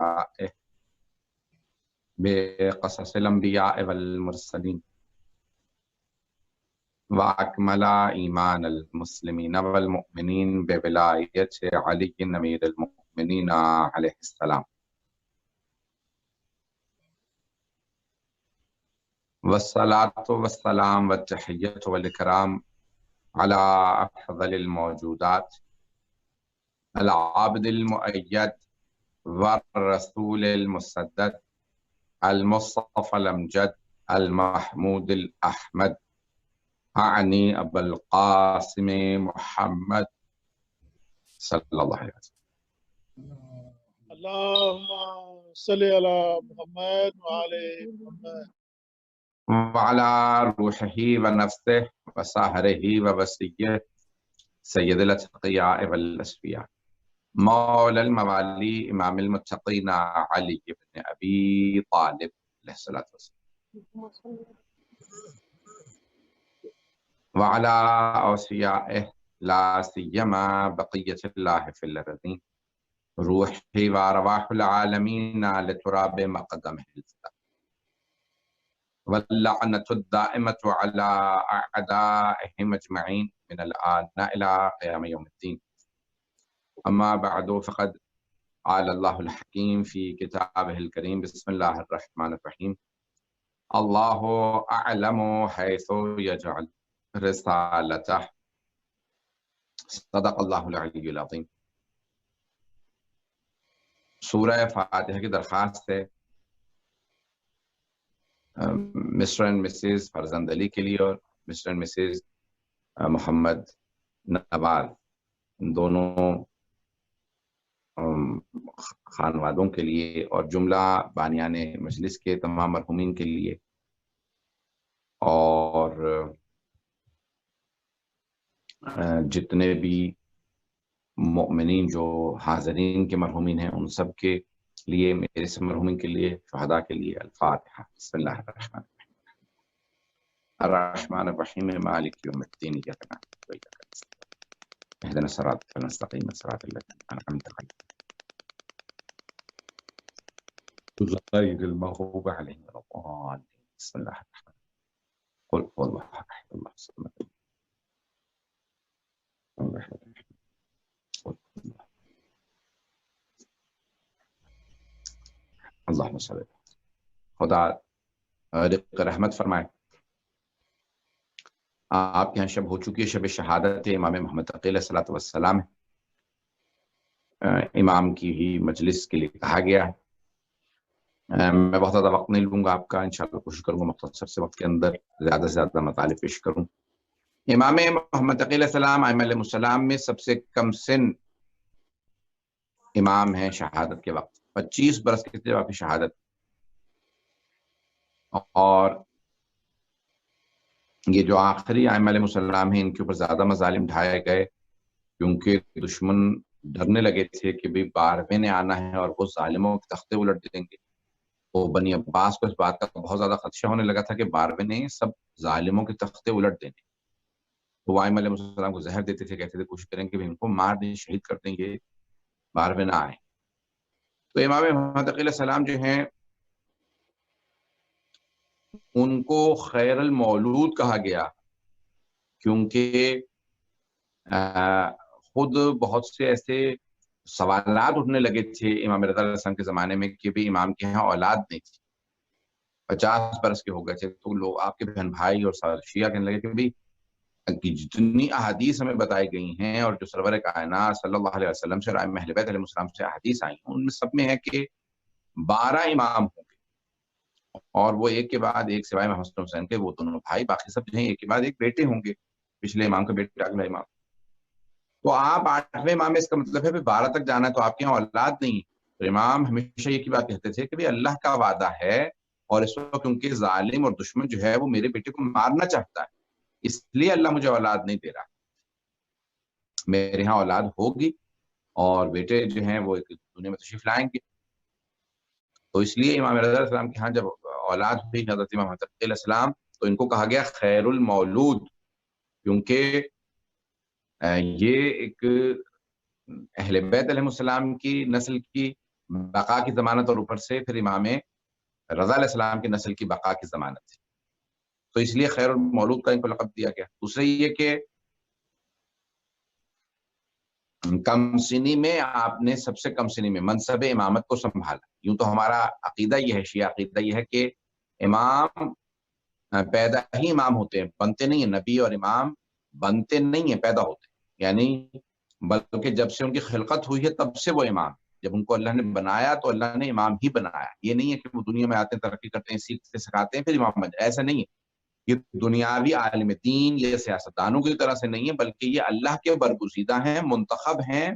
أنبيائه بقصص الأنبياء والمرسلين وأكمل إيمان المسلمين والمؤمنين بولاية علي أمير المؤمنين عليه السلام، والصلاة والسلام والتحية والإكرام على أفضل الموجودات العابد المؤيد والرسول المسدد المصطفى الأمجد المحمود الأحمد، أعني أبا القاسم محمد صلى الله عليه وسلم. اللهم صل على محمد وعلى محمد وعلى روحه ونفسه وسهره ووسيه سيد الأتقياء والأسفياء مولى الموالي إمام المتقين علي بن أبي طالب عليه الصلاة والسلام، وعلى أوصيائه لا سيما بقية الله في الأرضين روحي وأرواح العالمين لتراب مقدمه الفداء، واللعنة الدائمة على أعدائهم أجمعين من الآن إلى قيام يوم الدين. أما بعد، فقد قال الله الحكيم في كتابه الكريم: بسم الله الرحمن الرحيم. الله أعلم حيث يجعل رسالته، صدق اللہ العلی العظیم۔ سورہ فاتحہ کی درخواست ہے مسٹر اینڈ مسز فرزند علی کے لیے اور مسٹر اینڈ مسز محمد نواز، دونوں خانوادوں کے لیے اور جملہ بانیان مجلس کے تمام مرحومین کے لیے، اور جتنے بھی مؤمنین جو حاضرین کے مرحومین ہیں ان سب کے لیے، میرے سے مرحومین کے لیے، شہداء کے لیے۔ الفاتحہ۔ بسم اللہ الرحمن الرحیم الرحمن الرحیم مالک یوم الدین ایاک نعبد و ایاک نستعین اهدنا الصراط المستقیم صراط الذین انعمت علیہم غیر المغضوب علیہم ولا الضالین۔ بسم اللہ الرحمن الرحیم قل هو الله احد الله الصمد اللہم صلی اللہ۔ خدا رزق رحمت فرمائے۔ آپ کے یہاں شب ہو چکی ہے، شب شہادت امام محمد تقی علیہ الصلوۃ والسلام ہے۔ امام کی ہی مجلس کے لیے کہا گیا ہے۔ میں بہت زیادہ وقت نہیں لوں گا آپ کا، انشاءاللہ کوشش کروں گا مختصر سے وقت کے اندر زیادہ سے زیادہ مطالب پیش کروں۔ امام محمد تقی علیہ السلام ائمہ علیہم السلام میں سب سے کم سن امام ہیں شہادت کے وقت، 25 برس کے تھے واقعی شہادت، اور یہ جو آخری ائمہ علیہم السلام ہیں ان کے اوپر زیادہ مظالم ڈھائے گئے، کیونکہ دشمن ڈرنے لگے تھے کہ بھی 12ویں نے آنا ہے اور وہ ظالموں کے تختے الٹ دیں گے۔ تو بنی عباس کو اس بات کا بہت زیادہ خدشہ ہونے لگا تھا کہ 12ویں نے سب ظالموں کے تختے الٹ دینے۔ تو وہ ائمہ علیہم السلام کو زہر دیتے تھے، کہتے تھے کوشش کریں کہ ان کو مار دیں، شہید کر دیں گے، 12ویں نہ آئے۔ تو امام محمد تقی علیہ السلام جو ہیں ان کو خیر المولود کہا گیا، کیونکہ خود بہت سے ایسے سوالات اٹھنے لگے تھے امام رضا علیہ السلام کے زمانے میں کہ بھی امام کے یہاں اولاد نہیں تھی، 50 برس کے ہو گئے تھے۔ تو لوگ آپ کے بہن بھائی اور شیعہ کہنے لگے کہ بھی جتنی احادیث ہمیں بتائی گئی ہیں اور جو سرور کائنات صلی اللہ علیہ وسلم سے اور ائمہ اہل بیت علیہ السلام سے احادیث آئی ہیں، ان میں سب میں ہے کہ 12 امام ہوں گے، اور وہ ایک کے بعد ایک سوائے محمد حسن حسین کے، وہ دونوں بھائی، باقی سب جو ہیں ایک کے بعد ایک بیٹے ہوں گے، پچھلے امام کے بیٹے اگلا امام۔ تو آپ 8ویں امام میں، اس کا مطلب ہے 12 تک جانا ہے، تو آپ کے یہاں اولاد نہیں۔ تو امام ہمیشہ یہ کی بات کہتے تھے کہ اللہ کا وعدہ ہے، اور اس وقت کیونکہ ظالم اور دشمن جو ہے وہ میرے بیٹے کو مارنا چاہتا ہے، اس لیے اللہ مجھے اولاد نہیں دے رہا، میرے ہاں اولاد ہوگی اور بیٹے جو ہیں وہ دنیا میں تشریف لائیں گے۔ تو اس لیے امام رضا علیہ السلام کے ہاں جب اولاد ہوئی حضرت امام محمد تقی علیہ السلام، تو ان کو کہا گیا خیر المولود، کیونکہ یہ ایک اہل بیت علیہ السلام کی نسل کی بقا کی ضمانت اور اوپر سے پھر امام رضا علیہ السلام کی نسل کی بقا کی ضمانت ہے، تو اس لیے خیر المولود کا ان کو لقب دیا گیا۔ دوسرے یہ کہ کم سنی میں آپ نے سب سے کم سنی میں منصب امامت کو سنبھالا۔ یوں تو ہمارا عقیدہ یہ ہے، شیعہ عقیدہ یہ ہے کہ امام پیدا ہی امام ہوتے ہیں، بنتے نہیں ہیں۔ نبی اور امام بنتے نہیں ہیں، پیدا ہوتے ہیں، یعنی بلکہ جب سے ان کی خلقت ہوئی ہے تب سے وہ امام، جب ان کو اللہ نے بنایا تو اللہ نے امام ہی بنایا۔ یہ نہیں ہے کہ وہ دنیا میں آتے ہیں، ترقی کرتے ہیں، سیکھتے سکھاتے ہیں پھر امام بن جائے، ایسا نہیں ہے۔ یہ دنیاوی عالم دین یا سیاستدانوں کی طرح سے نہیں ہے، بلکہ یہ اللہ کے برگزیدہ ہیں، منتخب ہیں۔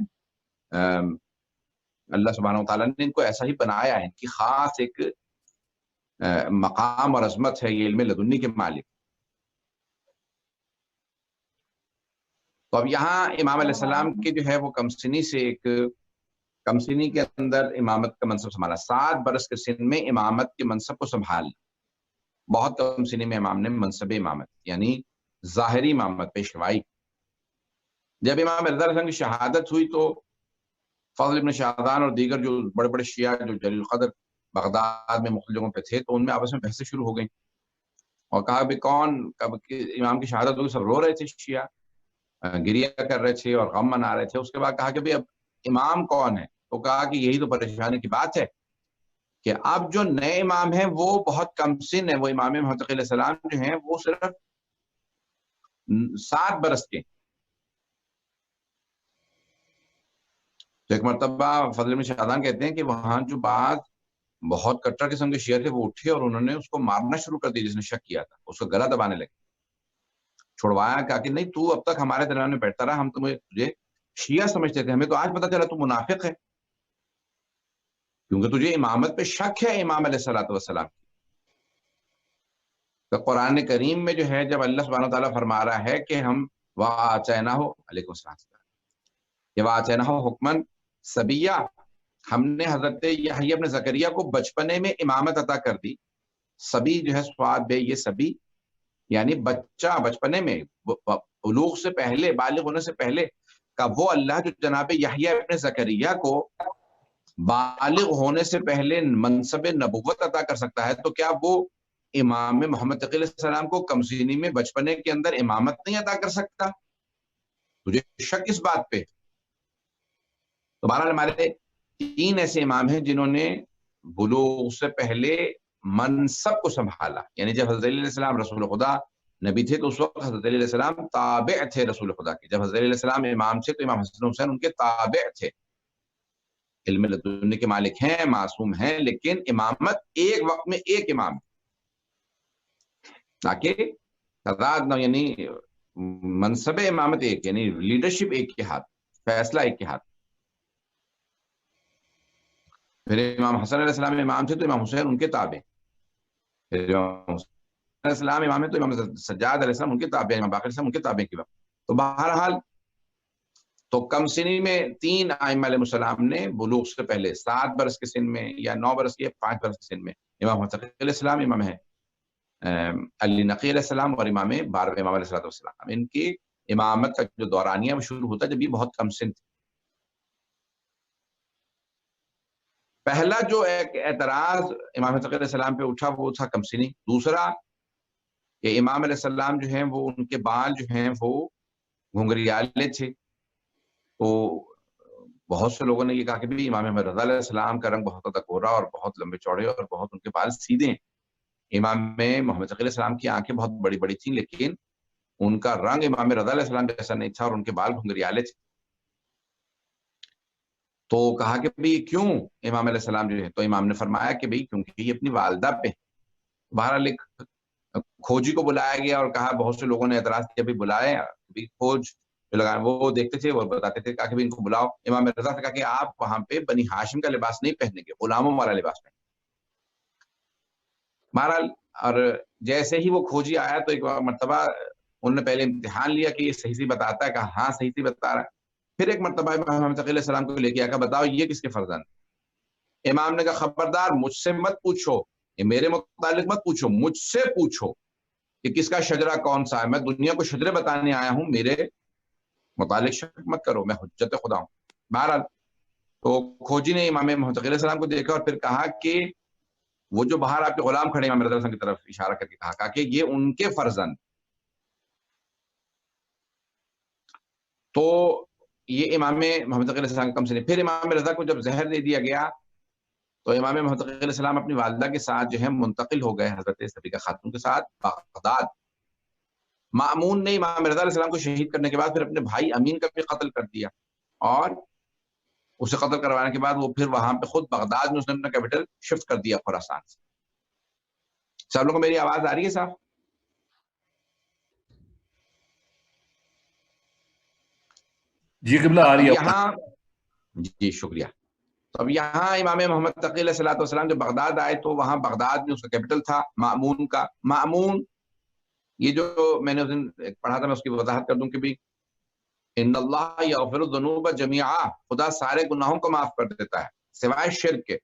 اللہ سبحانہ وتعالیٰ نے ان کو ایسا ہی بنایا ہے، ان کی خاص ایک مقام اور عظمت ہے، یہ علم لدنی کے مالک۔ تو اب یہاں امام علیہ السلام کے جو ہے وہ کم سنی سے ایک کم سنی کے اندر امامت کا منصب سنبھالا، 7 برس کے سن میں امامت کے منصب کو سنبھال، بہت کم سنی میں امام نے منصب امامت یعنی ظاہری امامت پیشوائی۔ جب امام رضا علیہ السلام کی شہادت ہوئی تو فضل ابن شاہدان اور دیگر جو بڑے بڑے شیعہ جو جلیل القدر بغداد میں مختلف جگہوں پہ تھے، تو ان میں آپس میں بحثیں شروع ہو گئیں اور کہا بھی کون، کب امام کی شہادت ہوئی، سب رو رہے تھے، شیعہ گریہ کر رہے تھے اور غم منا رہے تھے۔ اس کے بعد کہا کہ بھی اب امام کون ہے، تو کہا کہ یہی تو پریشانی کی بات ہے کہ اب جو نئے امام ہیں وہ بہت کم سن ہیں، وہ امام محمد علیہ السلام جو ہیں وہ صرف 7 برس کے۔ تو ایک مرتبہ فضل بن شاہدان کہتے ہیں کہ وہاں جو بعض بہت کٹر قسم کے شیعہ تھے وہ اٹھے اور انہوں نے اس کو مارنا شروع کر دیا، جس نے شک کیا تھا اس کو گلا دبانے لگے، چھڑوایا، کہا کہ نہیں تو اب تک ہمارے درمیان میں بیٹھتا رہا، ہم تجھے شیعہ سمجھتے تھے، ہمیں تو آج پتہ چلا تو منافق ہے، کیونکہ تجھے امامت پہ شک ہے امام علیہ الصلوۃ والسلام کی۔ تو قرآن کریم میں جو ہے جب اللہ سبحانہ وتعالیٰ فرما رہا ہے کہ ہم وَآتَيْنَاهُ علیکم السلام وَآتَيْنَاهُ حُکْمًا صَبِيًّا، ہم نے حضرت یحییٰ ابن زکریا کو بچپنے میں امامت عطا کر دی۔ سبی جو ہے سواد بے، یہ سبی یعنی بچہ، بچپنے میں، بلوغ سے پہلے، بالغ ہونے سے پہلے کا وہ اللہ جو جناب یحییٰ ابن زکریا کو بالغ ہونے سے پہلے منصب نبوت عطا کر سکتا ہے، تو کیا وہ امام محمد علیہ السلام کو کمسینی میں بچپنے کے اندر امامت نہیں عطا کر سکتا؟ تجھے شک اس بات پہ؟ تو بہرحال ہمارے 3 ایسے امام ہیں جنہوں نے بلوغ سے پہلے منصب کو سنبھالا، یعنی جب حضرت علیہ السلام رسول خدا نبی تھے تو اس وقت حضرت علیہ السلام تابع تھے رسول خدا کے، جب حضرت علیہ السلام امام تھے تو امام حسن حسین ان کے تابع تھے، علم لدنی کے مالک ہیں، معصوم ہیں، لیکن امامت ایک وقت میں ایک امام، تاکہ تعداد نہ، یعنی منصب امامت ایک، یعنی لیڈرشپ ایک کے ہاتھ، فیصلہ ایک کے ہاتھ۔ پھر امام حسن علیہ السلام امام تھے تو امام حسین ان کے تابع، پھر امام حسین علیہ السلام امام ہے تو امام سجاد علیہ السلام ان کے تابع، امام باقر علیہ السلام ان کے تابع کی وقت۔ تو بہرحال تو کم سنی میں 3 ائمہ علیہ السلام نے بلوغ سے پہلے 7 برس کے سن میں یا 9 برس کے 5 برس کے سن میں، امام حسن علیہ السلام، امام ہے علی نقی علیہ السلام اور امام 12 امام علیہ السلام، ان کی امامت کا جو دورانیہ وہ شروع ہوتا ہے جب یہ بہت کم سن تھے۔ پہلا جو ایک اعتراض امام حسن علیہ السلام پہ اٹھا وہ تھا کم سنی، دوسرا کہ امام علیہ السلام جو ہیں وہ ان کے بال جو ہیں وہ گھنگریالے تھے، تو بہت سے لوگوں نے یہ کہا کہ بھی امام محمد رضا علیہ السلام کا رنگ بہت زیادہ گورا اور بہت لمبے چوڑے اور بہت ان کے بال سیدھے ہیں، امام محمد علیہ السلام کی آنکھیں بہت بڑی بڑی تھیں لیکن ان کا رنگ امام رضا علیہ السلام جیسا نہیں تھا اور ان کے بال گھنگریالے تھے۔ تو کہا کہ بھی کیوں امام علیہ السلام جو ہے، تو امام نے فرمایا کہ بھی کیونکہ یہ اپنی والدہ پہ، بہرحال ایک کھوجی کو بلایا گیا اور کہا، بہت سے لوگوں نے اعتراض کیا بھی بلایا، کھوج لگائے وہ دیکھتے تھے اور بتاتے تھے، کہا کہ ان کو بلاؤ۔ امام رضا نے کہا کہ آپ وہاں پہ بنی ہاشم کا لباس نہیں پہنیں گے، غلاموں والا لباس پہنیں۔ بہرحال اور جیسے ہی وہ کھوجی آیا تو ایک مرتبہ انہوں نے پہلے امتحان لیا کہ یہ صحیح سے بتاتا ہے، کہا ہاں صحیح سے بتا رہا ہے۔ پھر ایک مرتبہ امام محمد علیہ السلام کو لے کے آیا، کہا بتاؤ یہ کس کے فرزند؟ امام نے کہا خبردار مجھ سے مت پوچھو، یہ میرے متعلق مت پوچھو، مجھ سے پوچھو کہ کس کا شجرہ کون سا ہے، میں دنیا کو شجرے بتانے آیا ہوں، میرے متعلق شک مت کرو، میں حجت خدا ہوں۔ بہرحال تو کھوجی نے امام محمد علیہ السلام کو دیکھا اور پھر کہا کہ وہ جو باہر آپ کے غلام کھڑے امام رضا علیہ السلام کی طرف اشارہ کر کے کہا کہ یہ ان کے فرزند. تو یہ امام محمد علیہ السلام کم سے نہیں. پھر امام رضا کو جب زہر دے دیا گیا تو امام محمد علیہ السلام اپنی والدہ کے ساتھ جو ہے منتقل ہو گئے حضرت صفیہ خاتون کے ساتھ بغداد. مأمون نے امام رضا علیہ السلام کو شہید کرنے کے بعد پھر اپنے بھائی امین کا بھی قتل کر دیا اور اسے قتل کروانے کے بعد وہ پھر وہاں پہ خود بغداد میں اس نے اپنا کیپٹل شفٹ کر دیا خراسان سے. سب لوگوں کو میری آواز آ رہی ہے صاحب؟ جی قبلہ آ رہی ہے یہاں جی شکریہ. تو اب یہاں امام محمد تقی علیہ الصلوۃ والسلام جب بغداد آئے تو وہاں بغداد میں اس کا کیپٹل تھا مأمون کا. مأمون یہ جو میں نے اس دن پڑھا تھا میں اس کی وضاحت کر دوں کہ بھی ان اللہ یغفر الذنوب جميعا، خدا سارے گناہوں کو معاف کر دیتا ہے سوائے شرک کے.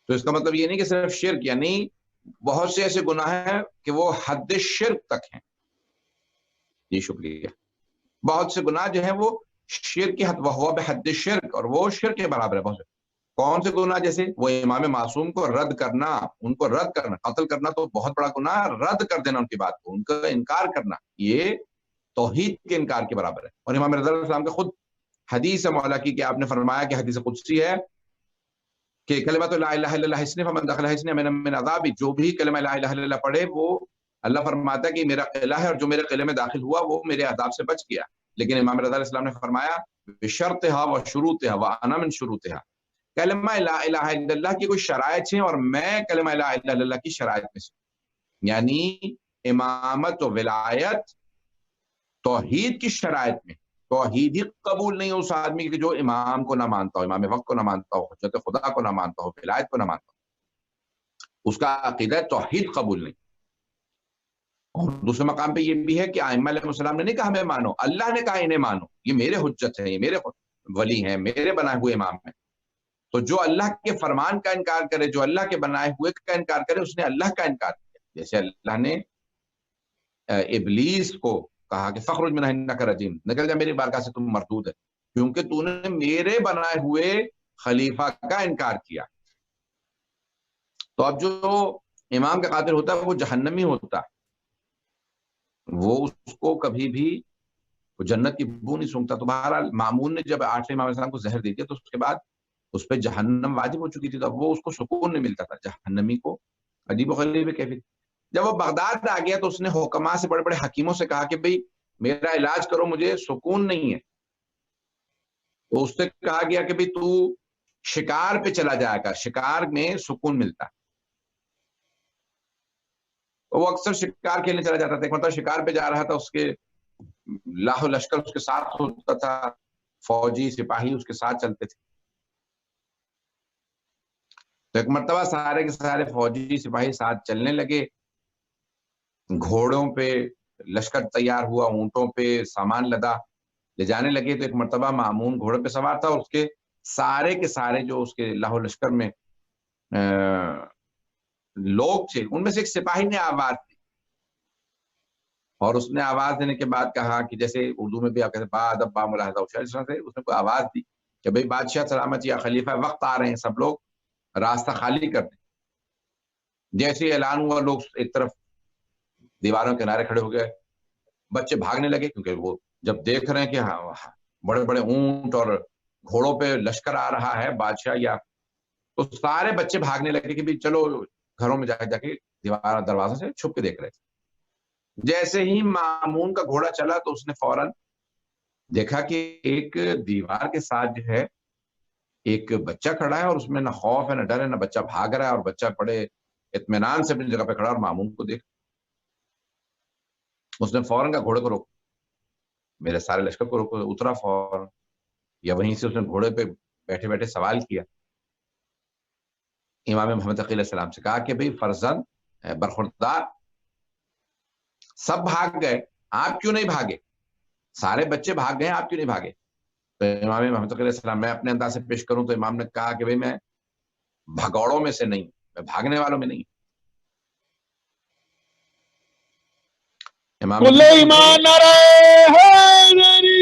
تو اس کا مطلب یہ نہیں کہ صرف شرک، یعنی بہت سے ایسے گناہ ہیں کہ وہ حد شرک تک ہیں. جی شکریہ. بہت سے گناہ جو ہیں وہ شرک کی حد، وہ بحد شرک، اور وہ شرک کے برابر ہے. بہت سے کون سے گناہ؟ جیسے وہ امام معصوم کو رد کرنا، ان کو رد کرنا. قتل کرنا تو بہت بڑا گناہ، رد کر دینا ان کی بات کو، ان کا انکار کرنا، یہ توحید کے انکار کے برابر ہے. اور امام رضا علیہ السلام کے خود حدیث مولا کی کہ آپ نے فرمایا کہ حدیث قدسی ہے کہ کلمۃ لا الہ الا اللہ حسن فمن دخل حسن من عذاب، جو بھی کلمہ لا الہ الا اللہ پڑھے وہ اللہ فرماتا ہے کہ میرا قلعہ ہے اور جو میرے قلعے میں داخل ہوا وہ میرے عذاب سے بچ گیا. لیکن امام رضا علیہ السلام نے فرمایا بشرطھا وشروطھا وانا من شروطھا، کلمہ لا الہ الا اللہ کی کوئی شرائط ہیں اور میں کلمہ لا الہ الا اللہ کی شرائط میں سے. یعنی امامت و ولایت توحید کی شرائط میں. توحید ہی قبول نہیں ہو اس آدمی کی جو امام کو نہ مانتا ہو، امام وقت کو نہ مانتا ہو، حجت خدا کو نہ مانتا ہو، ولایت کو نہ مانتا ہو، اس کا عقیدہ توحید قبول نہیں. اور دوسرے مقام پہ یہ بھی ہے کہ ائمہ علیہ السلام نے نہیں کہا ہمیں مانو، اللہ نے کہا انہیں مانو، یہ میرے حجت ہیں، یہ میرے ولی ہیں، میرے بنائے ہوئے امام ہیں. تو جو اللہ کے فرمان کا انکار کرے، جو اللہ کے بنائے ہوئے کا انکار کرے، اس نے اللہ کا انکار کیا. جیسے اللہ نے ابلیس کو کہا کہ فخرج من انک رجیم، نکل جا میری بارگاہ سے، تم مردود ہے کیونکہ تو نے میرے بنائے ہوئے خلیفہ کا انکار کیا. تو اب جو امام کا قاتل ہوتا ہے وہ جہنمی ہوتا ہے، وہ اس کو کبھی بھی وہ جنت کی بو نہیں سونگتا. تو بہرحال مامون نے جب 8ویں امام علیہ السلام کو زہر دے دیا تو اس کے بعد اس پہ جہنم واجب ہو چکی تھی، تو اب وہ اس کو سکون نہیں ملتا تھا. جہنمی کو عجیب و غریب کیفیت. جب وہ بغداد آ گیا تو اس نے حکماء سے، بڑے بڑے حکیموں سے کہا کہ بھئی میرا علاج کرو، مجھے سکون نہیں ہے. تو اس سے کہا گیا کہ بھئی تو شکار پہ چلا جائے گا، شکار میں سکون ملتا ہے. وہ اکثر شکار کھیلنے چلا جاتا تھا. ایک مرتبہ شکار پہ جا رہا تھا، اس کے لاکھوں لشکر اس کے ساتھ ہوتا تھا، فوجی سپاہی اس کے ساتھ چلتے تھے. تو ایک مرتبہ سارے کے سارے فوجی سپاہی ساتھ چلنے لگے، گھوڑوں پہ لشکر تیار ہوا، اونٹوں پہ سامان لدا، لے جانے لگے. تو ایک مرتبہ مامون گھوڑے پہ سوار تھا اور اس کے سارے جو اس کے لاہو لشکر میں لوگ تھے، ان میں سے ایک سپاہی نے آواز دی، اور اس نے آواز دینے کے بعد کہا کہ جیسے اردو میں بھی آپ کہتے ہیں با ادب با ملاحظہ، اس طرح سے اس نے کوئی آواز دی کہ بھئی بادشاہ سلامت یا خلیفہ وقت آ رہے ہیں، سب لوگ راستہ خالی کر دیں. جیسے اعلان ہوا لوگ ایک طرف دیواروں کے کنارے کھڑے ہو گئے. بچے بھاگنے لگے کیونکہ وہ جب دیکھ رہے ہیں کہ بڑے بڑے اونٹ اور گھوڑوں پہ لشکر آ رہا ہے بادشاہ یا، تو سارے بچے بھاگنے لگے کہ بھی چلو گھروں میں جا کے دیوار دروازے سے چھپ کے دیکھ رہے تھے. جیسے ہی مامون کا گھوڑا چلا تو اس نے فوراً دیکھا کہ ایک دیوار کے ساتھ جو ہے ایک بچہ کھڑا ہے، اور اس میں نہ خوف ہے نہ ڈر ہے، نہ بچہ بھاگ رہا ہے، اور بچہ بڑے اطمینان سے اپنی جگہ پہ کھڑا، اور مامون کو دیکھ اس نے فوراً کا گھوڑے کو روک، میرے سارے لشکر کو روکو. اترا فوراً، یا وہیں سے اس نے گھوڑے پہ بیٹھے بیٹھے سوال کیا امام محمد علیہ السلام سے، کہا کہ بھئی فرزند برخوردار، سب بھاگ گئے، آپ کیوں نہیں بھاگے؟ سارے بچے بھاگ گئے، آپ کیوں نہیں بھاگے؟ تو امام محمد علیہ السلام، میں اپنے انداز سے پیش کروں تو امام نے کہا کہ بھئی میں بھگوڑوں میں سے نہیں، میں بھاگنے والوں میں نہیں. امام سلیمان نعرہ حیدری،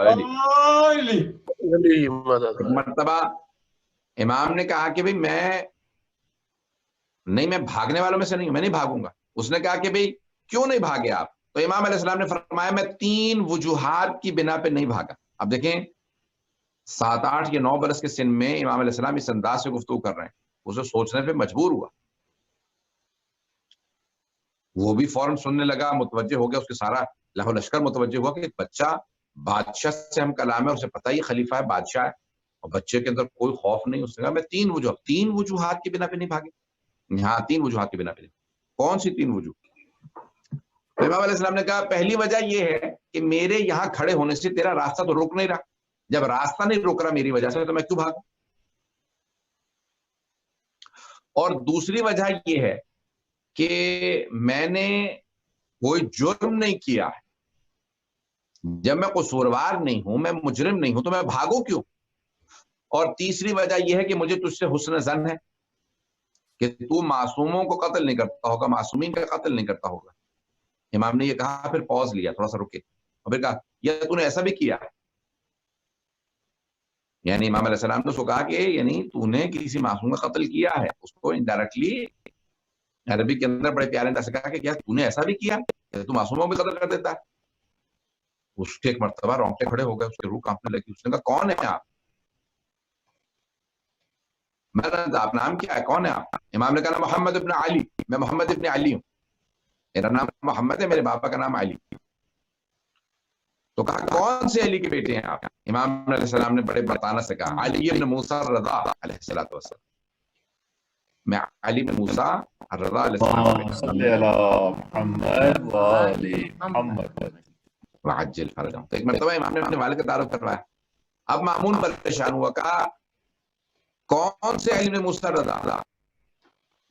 علی علی مدد ایک مرتبہ امام نے کہا کہ بھئی میں بھاگنے والوں میں سے نہیں ہوں، میں نہیں بھاگوں گا. اس نے کہا کہ بھئی کیوں نہیں بھاگے آپ؟ تو امام علیہ السلام نے فرمایا میں 3 وجوہات کی بنا پہ نہیں بھاگا. اب دیکھیں 7 8 یا 9 برس کے سن میں امام علیہ السلام اس انداز سے گفتگو کر رہے ہیں، اسے سوچنے پہ مجبور ہوا. وہ بھی فوراً سننے لگا، متوجہ ہو گیا، اس کے سارا لہو لشکر متوجہ ہوا کہ ایک بچہ بادشاہ سے ہم کلام ہے، اسے پتہ ہی خلیفہ ہے، بادشاہ ہے، اور بچے کے اندر کوئی خوف نہیں. اس نے کہا میں 3 وجوہات کی بنا پہ نہیں بھاگے. ہاں 3 وجوہات کی بنا پہ. کون سی 3 وجوہ؟ امام علیہ السلام نے کہا پہلی وجہ یہ ہے کہ میرے یہاں کھڑے ہونے سے تیرا راستہ تو روک نہیں رہا، جب راستہ نہیں روک رہا میری وجہ سے تو میں کیوں بھاگوں. اور دوسری وجہ یہ ہے کہ میں نے کوئی جرم نہیں کیا ہے، جب میں قصوروار نہیں ہوں، میں مجرم نہیں ہوں، تو میں بھاگوں کیوں. اور تیسری وجہ یہ ہے کہ مجھے تجھ سے حسن ظن ہے کہ تو معصوموں کو قتل نہیں کرتا ہوگا، معصومین کا قتل نہیں کرتا ہوگا. امام نے یہ کہا، پھر پاز لیا، تھوڑا سا رکے، اور پھر کہا یا تو نے ایسا بھی کیا ہے. یعنی امام علیہ السلام نے اس کو کہا کہ یعنی تو نے کسی معصوم کا قتل کیا ہے. اس کو انڈائریکٹلی عربی کے اندر بڑے پیارے انداز سے کہا کہ کیا تو نے ایسا بھی کیا کہ تو معصوموں کو بھی قتل کر دیتا ہے. اس کے ایک مرتبہ رونگٹے کھڑے ہو گئے، اس کی روح کانپنے لگی. اس نے کہا کون ہے آپ؟ آپ نام کیا ہے، کون ہے آپ؟ امام نے کہا محمد ابن علی، میں محمد ابن علی ہوں، میرا نام محمد ہے، میرے باپا کا نام علی. تو کہا کون سے علی کے بیٹے ہیں آپ؟ امام علیہ السلام نے بڑے برطانہ سے کہا علی ابن موسیٰ الرضا علیہ السلام. میں علی بن موسیٰ الرضا علیہ اللهم السلام صل على محمد وآل محمد وعجل فرجهم. تو ایک مرتبہ امام نے اپنے والد کا تعارف کروایا. اب مامون پریشان ہوا، کہا کون سے علی بن موسیٰ الرضا؟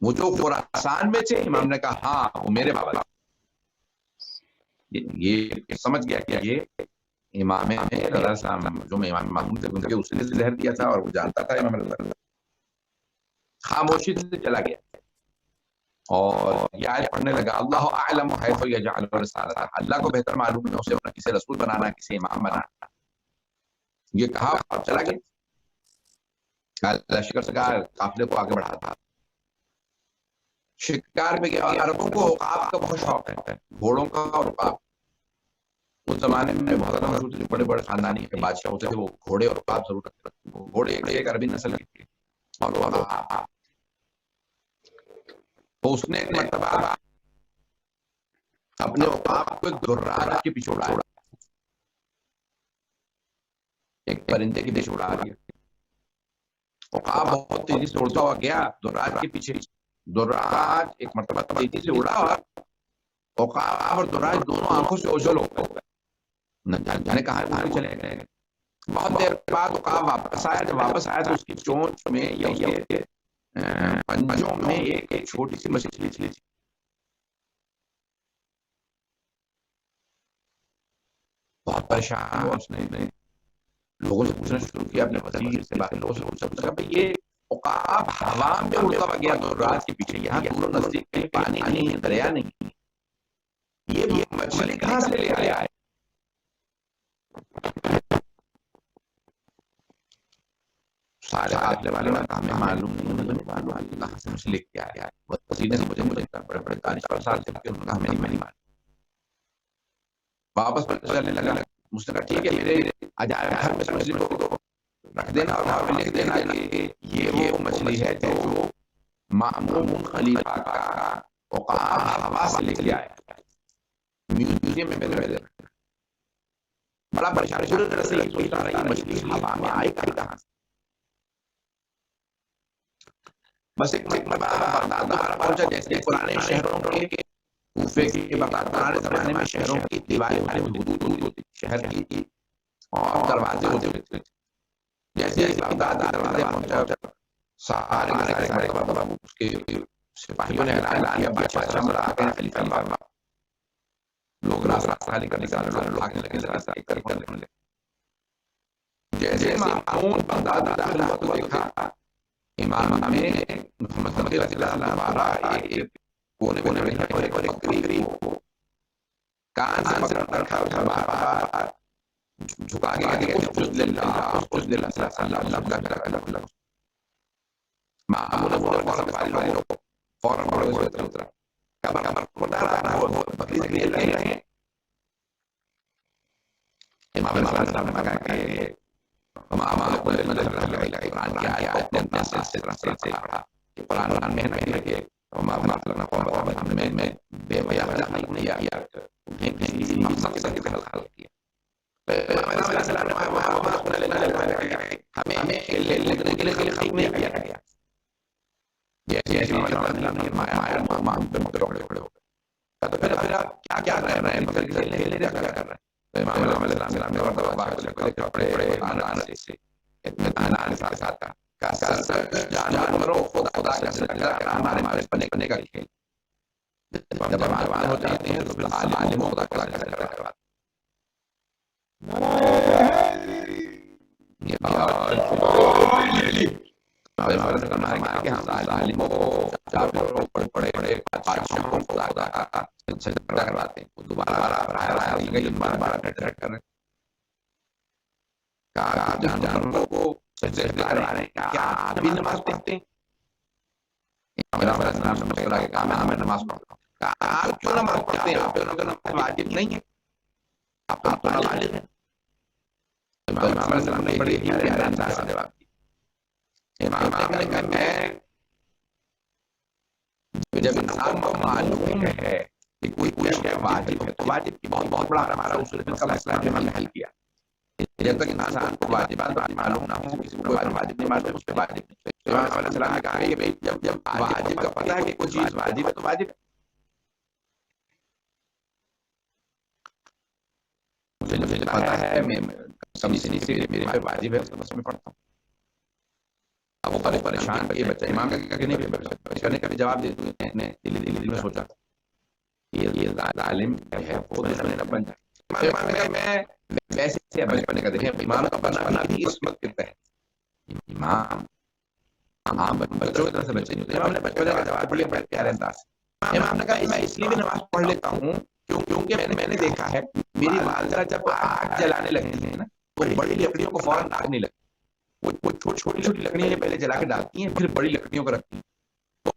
وہ جو خراسان میں تھے؟ امام نے کہا ہاں وہ میرے بابا. یہ سمجھ گیا کہ یہ امام رضا السلام جو میں امام مامون تھے ان کے اس نے زہر دیا تھا، اور وہ جانتا تھا امام رضا. خاموشی سے چلا گیا اور یہ آیت پڑھنے لگا اللہ اعلم حیث یجعل رسالتہ، اللہ کو بہتر معلوم ہے اسے اپنا کسی رسول بنانا، کسی امام بنانا. یہ کہا اور چلا گیا. اللہ شکر سے کہا قافلے کو آگے بڑھاتا. شکار پہ گیا. عربوں کو عقاب کا بہت شوق ہے، گھوڑوں کا اور عقاب. اس زمانے میں بہت زیادہ مشہور تھے، بڑے بڑے خاندانی کے بادشاہ ہوتے تھے، وہ گھوڑے اور عقاب ضرور رکھتے تھے. گھوڑے ایک عربی نسل کی تھی اور وہ عقاب. تو اس نے ایک مرتبہ اپنے عقاب کو ایک دراج کے پیچھے اڑایا، ایک پرندے کے پیچھے اڑا دیا. عقاب بہت تیزی سے اڑتا ہوا گیا دراج کے پیچھے. دراج ایک مرتبہ تیزی سے اڑا اور عقاب اور دراج دونوں آنکھوں سے اوجھل ہو گئے، نہ جانے کہاں چلے گئے. بہت دیر بعد عقاب واپس آیا. جب واپس آیا تو اس کی چونچ میں یا اس کے پنجوں میں ایک چھوٹی سی مچھلی تھی. بہت پریشان ہوا. اس نے لوگوں سے پوچھنا شروع کیا، اپنے وزیر سے، باقی لوگوں سے پوچھا کہ یہ عقاب ہوا میں اڑتا ہوا گیا دراج کے پیچھے، یہاں دور و نزدیک کہیں پانی نہیں ہے، دریا نہیں، یہ مچھلی کہاں سے لے آیا ہے؟ سارے قافلے والے نے کہا ہمیں معلوم نہیں، مجھے معلوم کہاں سے مچھلی لے آیا ہے. وزیر نے مجھے بڑے بڑے دانشور سال سے انہوں نے کہا ہمیں نہیں معلوم. واپس چلنے لگا. مجھ نے کہا ٹھیک ہے، میرے عجائب گھر میں مچھلی کو رکھ دینا اور وہاں پہ لکھ دینا کہ یہ وہ مچھلی ہے جو مأمون خلیفہ کا عقاب ہوا سے لے کے آیا. میوزیم میں میرے بڑا پریشان پوری طرح سے یہ سوچتا رہا یہ مچھلی ہوا میں آئی کہاں سے. بس ایک بغداد پہنچا. جیسے پرانے شہروں کے کوفے کے پرانے زمانے میں شہروں کی دیواریں ہوتی، حدود ہوتی شہر کی اور دروازے ہوتے تھے. جیسے بغداد دروازے پہنچا سارے اس کے سپاہیوں نے اعلان کیا بادشاہ خلیفہ بابا. لوگ راستہ خالی کرنے بھاگنے لگے. جیسے مأمون بغداد داخل ہوا تو دیکھا امام نے محمد رضی اللہ عنہ دوبارہ ایک کونے میں ایک بکری کو کان سے پکڑ کر کھا بار جھکا کے اسجد للہ اسجد للہ اللہ معمول فوراً اترا کمر کو ڈالا بکری سے کھیل رہے ہیں. امام علیہ السلام نے کہا کہ قرآن کی آیت اپنے انداز سے پڑھا کہ قرآن میں کہ میں بے وجہ خلق نہیں کیا انہیں کسی مقصد سے خلق کیا. امام علیہ السلام نے ہمیں کھیلنے کودنے کے لیے خلق نہیں کیا گیا. جیسے امام علیہ السلام نے فرمایا امام پہ مکڑے کھڑے ہو گئے تو پھر آپ کیا کر رہے ہیں مگر کھیلنے کیا کر رہے ہیں. تو امام علیہ السلام نے کپڑے اطمینان سے ساتھ جانوروں خدا کا سجدہ ہمارے بنے کا کھیل. جب جوان ہو جاتے ہیں تو پھر عالم خدا کا سجدہ کرواتے کرواتے ہیں جانوروں کو سجدہ کروانے کیا آپ بھی نماز پڑھتے ہیں؟ میں نماز پڑھتا ہوں. آپ کیوں نماز پڑھتے ہیں؟ آپ نماز واجب نہیں ہے, آپ تو بالغ ہیں. امام علیہ السلام نے بڑے پیارے انداز سے جواب دیا. امام نے کہا جب انسان کو معلوم ہے کہ کوئی شے واجب ہے تو واجب کی بہت بڑا ہمارا اصول کا مسئلہ ہم نے حل کیا. جب تک انسان کو واجبات معلوم نہ ہو کسی کو واجب نہیں معلوم اس پہ واجب نہیں. امام علیہ السلام نے کہا کہ بھائی جب واجب کا پتہ ہے کہ کوئی چیز واجب ہے تو واجب ہے. مجھے پتا ہے میں سمجھنے سے میرے پہ واجب ہے تو بس میں پڑھتا ہوں. اب وہ پریشان یہ بچہ امام کا کرنے کا بھی جواب دے دوں. دل میں سوچا یہ ظالم ہے خود بن جائے. میں ویسے بچپنے کا دیکھیں امام کا بنانا بھی اس وقت کرتا ہے. امام بچوں کی طرح سے بچے نہیں ہوتے. امام نے بچپنے کا جواب بڑے پیارے انداز سے. امام نے کہا میں اس لیے بھی نماز پڑھ لیتا ہوں کیونکہ میں نے دیکھا ہے میری والدہ جب آگ جلانے لگتی ہیں نا تو بڑی لکڑیوں کو فوراً آگ نہیں لگتی. وہ چھوٹی چھوٹی لکڑیاں پہلے جلا کے ڈالتی ہیں پھر بڑی لکڑیوں کو رکھتی ہیں.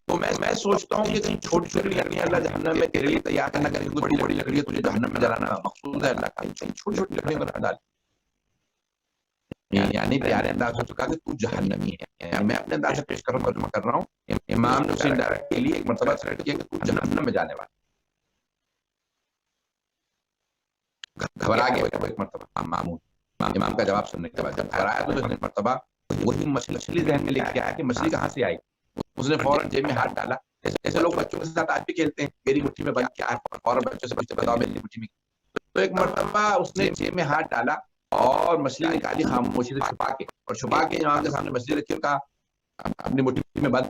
تو میں سوچتا ہوں کہ چھوٹی چھوٹی لکڑیاں اللہ جہنم میں تیرے لیے تیار نہ کرے. بڑی بڑی لکڑیاں تجھے جہنم میں جلانا مقصود ہے اللہ کا. چھوٹی چھوٹی لکڑیوں کو ڈال یعنی پیارے انداز سے کہا کہ تو جہنمی ہے. میں اپنے انداز سے پیش ترجمہ کر رہا ہوں. امام نے اسے ڈائریکٹ کے لیے ایک مرتبہ سلیکٹ کیا کہ تو جہنم میں جانے والا. گھبرا گیا ایک مرتبہ مامون امام کا جواب سننے کے بعد. جب گھبرایا تو اس نے مرتبہ وہی مچھلی ذہن میں لے کے آیا کہ مچھلی کہاں سے آئی. اس نے فوراً جیب میں ہاتھ ڈالا. ایسے لوگ بچوں کے ساتھ آج بھی کھیلتے ہیں میری مٹھی میں بند کیا ہے فوراً بچوں سے بچے بتاؤ میری مٹھی میں. تو ایک مرتبہ اس نے جیب میں ہاتھ ڈالا اور مچھلی نکالی خاموشی سے چھپا کے اور چھپا کے امام کے سامنے مچھلی رکھی اور کہا اپنی مٹھی میں بند.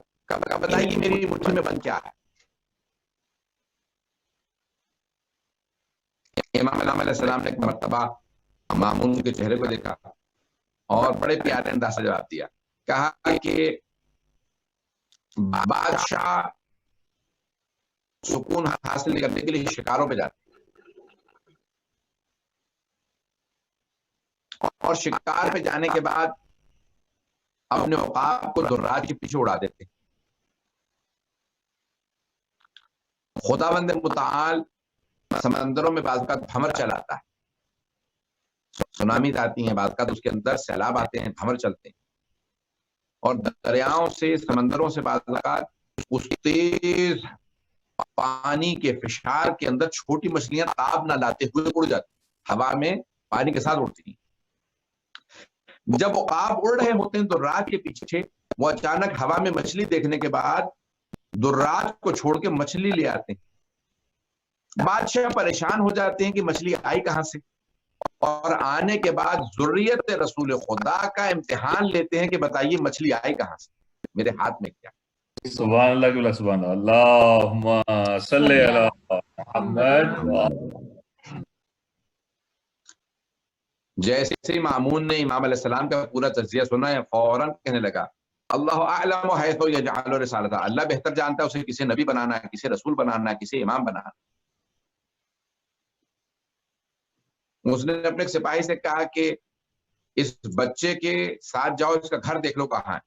بتائیے میری مٹھی میں بند کیا ہے. امام علیہ السلام نے ایک مرتبہ مامون کے چہرے کو دیکھا اور بڑے پیارے انداز سے جواب دیا. کہا کہ بادشاہ سکون حاصل کرنے کے لیے شکاروں پہ جاتے اور شکار پہ جانے کے بعد اپنے عقاب کو دراج کے پیچھے اڑا دیتے. خداوند متعال سمندروں میں بعض اوقات بھمر چلاتا ہے. سونامیز آتی ہیں بعض اوقات اس کے اندر سیلاب آتے ہیں بھمر چلتے ہیں اور دریاؤں سے سمندروں سے بعض اوقات اس تیز پانی کے فشار کے اندر چھوٹی مچھلیاں تاب نہ لاتے ہوئے اڑ جاتی ہوا میں پانی کے ساتھ اڑتی ہیں. جب عقاب اڑ رہے ہوتے ہیں دراج کے پیچھے وہ اچانک ہوا میں مچھلی دیکھنے کے بعد دراج کو چھوڑ کے مچھلی لے آتے ہیں. بادشاہ پریشان ہو جاتے ہیں کہ مچھلی آئی کہاں سے اور آنے کے بعد ذریت رسول خدا کا امتحان لیتے ہیں کہ بتائیے مچھلی آئی کہاں سے میرے ہاتھ میں کیا. سبحان اللہ سبحان اللہ اللہم صلی علی محمد. جیسے مامون نے امام علیہ السلام کا پورا تجزیہ سنا ہے فوراً کہنے لگا اللہ اعلم حیث یجعل رسالتہ. اللہ بہتر جانتا ہے اسے کسے نبی بنانا ہے کسے رسول بنانا ہے کسے امام بنانا. اس نے اپنے ایک سپاہی سے کہا کہ اس بچے کے ساتھ جاؤ، اس کا گھر دیکھ لو کہاں ہے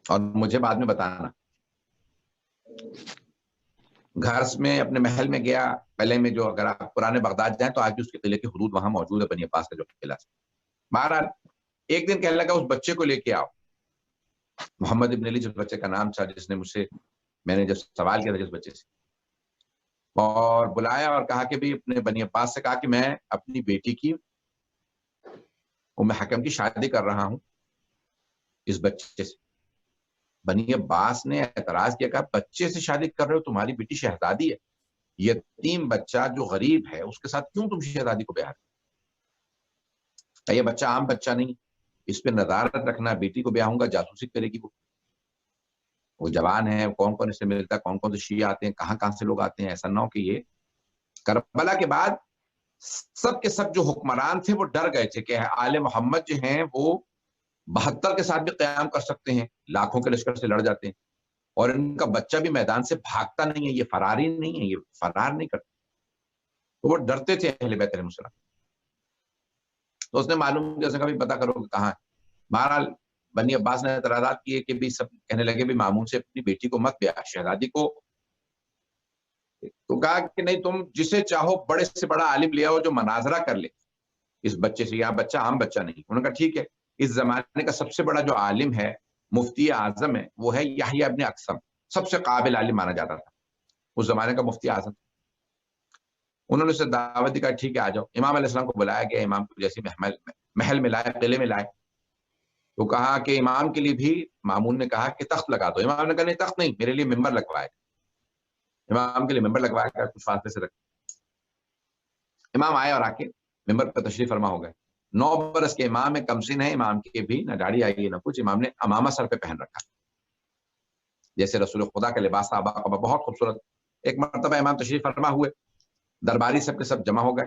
اور مجھے بعد میں بتانا. گھر میں اپنے محل میں گیا، قلعے میں، جو اگر آپ پرانے بغداد جائیں تو آج بھی اس کے قلعے کی حدود وہاں موجود ہے، بنی عباس کا جو قلعہ. بہرحال ایک دن کہنے لگا اس بچے کو لے کے آؤ. محمد ابن علی جس بچے کا نام تھا، جس نے مجھ سے، میں نے جب سوال کیا تھا جس بچے سے، اور بلایا اور کہا کہ بھی اپنے بنی عباس سے کہا کہ میں اپنی بیٹی کی ام حکم کی شادی کر رہا ہوں اس بچے سے. بنی عباس نے اعتراض کیا، کہا بچے سے شادی کر رہے ہو؟ تمہاری بیٹی شہزادی ہے، یتیم بچہ جو غریب ہے اس کے ساتھ کیوں تم شہزادی کو بیاہ کرتے؟ یہ بچہ عام بچہ نہیں، اس پہ نظارت رکھنا. بیٹی کو بیاہوں گا جاسوسی کرے گی، وہ جوان ہے، کون کون اس سے ملتا ہے، کون کون سے شیعہ آتے ہیں، کہاں کہاں سے لوگ آتے ہیں. ایسا نہ ہو کہ یہ. کربلا کے بعد سب کے سب جو حکمران تھے وہ ڈر گئے تھے کہ آل محمد جو ہیں وہ 72 کے ساتھ بھی قیام کر سکتے ہیں، لاکھوں کے لشکر سے لڑ جاتے ہیں، اور ان کا بچہ بھی میدان سے بھاگتا نہیں ہے، یہ فراری نہیں ہے، یہ فرار نہیں کرتا. تو وہ ڈرتے تھے اہل بیت علیہ السلام. تو اس نے معلوم کیا، اس نے کہا بھی پتا کرو کہ کہاں ہے. بہرحال بنی عباس نے اعتراضات کیے کہ بھی سب کہنے لگے بھی مامون سے اپنی بیٹی کو مت بیاہ، شہزادی کو. تو کہا کہ نہیں، تم جسے چاہو بڑے سے بڑا عالم لے آؤ جو مناظرہ کر لے اس بچے سے. یہ بچہ عام بچہ نہیں. انہوں نے کہا ٹھیک ہے. اس زمانے کا سب سے بڑا جو عالم ہے، مفتی اعظم ہے، وہ ہے یحییٰ ابن اقسم. سب سے قابل عالم مانا جاتا تھا اس زمانے کا مفتی اعظم. انہوں نے اسے دعوت دی، کہا ٹھیک ہے آ جاؤ. امام علیہ السلام کو بلایا گیا. امام کو جیسے محل میں لائے، قلعے میں لائے، تو کہا کہ امام کے لیے بھی مامون نے کہا کہ تخت لگا دو. امام نے کہا نہیں تخت نہیں، میرے لیے ممبر لگوائے. امام کے لیے ممبر لگوایا گیا، کچھ فاصلے سے رکھ. امام آئے اور آ کے ممبر پر تشریف فرما ہو گئے. 9 برس کے امام کم سن ہے، امام کے بھی نہ داڑھی آئی نہ کچھ. امام نے امامہ سر پہ پہن رکھا جیسے رسول خدا کا لباس تھا، بہت خوبصورت. ایک مرتبہ امام تشریف فرما ہوئے، درباری سب کے سب جمع ہو گئے.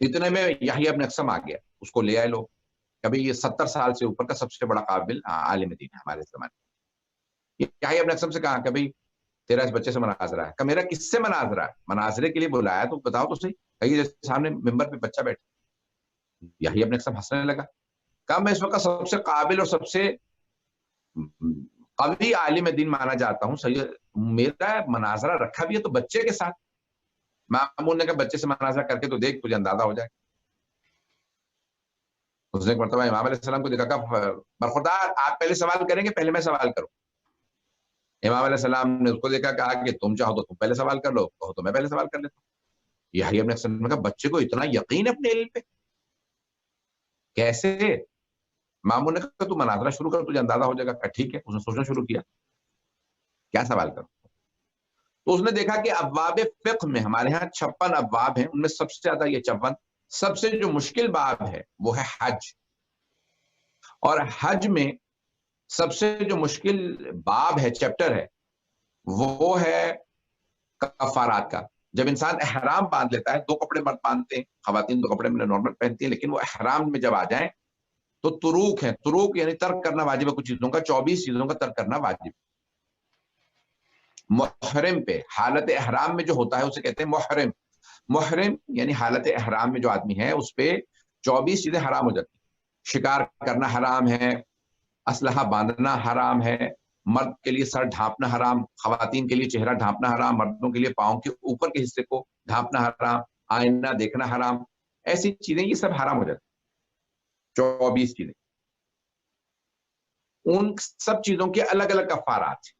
اتنے میں یحییٰ ابن اقسم آ گیا، اس کو لے آئے لوگ. کبھی یہ 70 سال سے اوپر کا سب سے بڑا قابل عالم دین ہے ہمارے زمانے. یحییٰ ابن اقسم سے کہا کہ بھائی تیرا اس بچے سے مناظرہ ہے. کہ میرا کس سے مناظرہ ہے؟ مناظرے کے لیے بلایا تو بتاؤ تو صحیح. کہیے سامنے ممبر پہ بچہ بیٹھا. یحییٰ ابن اقسم ہنسنے لگا. کہا میں اس وقت سب سے قابل اور سب سے قوی عالم دین مانا جاتا ہوں. صحیح، میرا مناظرہ رکھا بھی ہے تو بچے کے ساتھ. مامون نے کہا بچے سے مناظرہ کر کے تو دیکھ، تجھے اندازہ ہو جائے. اس نے ایک مرتبہ امام علیہ السلام کو دیکھا، کہا برخوردار آپ پہلے سوال کریں گے پہلے میں سوال کروں؟ امام علیہ السلام نے اس کو دیکھا، کہا کہ تم چاہو تو تم پہلے سوال کر لو، کہو تو میں پہلے سوال کر لیتا ہوں. یحییٰ ابن اقسم نے کہا بچے کو اتنا یقین اپنے علم پہ کیسے؟ مامون نے کہا تو مناظرہ شروع کر، تجھے اندازہ ہو جائے گا. کہا ٹھیک ہے. اس نے سوچنا شروع کیا کیا سوال کروں. تو اس نے دیکھا کہ ابواب فقہ میں ہمارے ہاں 56 ابواب ہیں، ان میں سب سے زیادہ یہ 54. سب سے جو مشکل باب ہے وہ ہے حج، اور حج میں سب سے جو مشکل باب ہے، چیپٹر ہے، وہ ہے کفارات کا. جب انسان احرام باندھ لیتا ہے، 2 کپڑے مرد باندھتے ہیں، خواتین 2 کپڑے میں نارمل پہنتی ہیں، لیکن وہ احرام میں جب آ جائیں تو تروک ہیں. تروک یعنی ترک کرنا واجب ہے کچھ چیزوں کا. 24 چیزوں کا ترک کرنا واجب ہے. محرم پہ حالت احرام میں جو ہوتا ہے اسے کہتے ہیں محرم. محرم یعنی حالت احرام میں جو آدمی ہے اس پہ 24 چیزیں حرام ہو جاتی ہیں. شکار کرنا حرام ہے، اسلحہ باندھنا حرام ہے، مرد کے لیے سر ڈھانپنا حرام، خواتین کے لیے چہرہ ڈھانپنا حرام، مردوں کے لیے پاؤں کے اوپر کے حصے کو ڈھانپنا حرام، آئینہ دیکھنا حرام. ایسی چیزیں یہ سب حرام ہو جاتی ہیں. 24 چیزیں. ان سب چیزوں کے الگ الگ کفارات ہیں.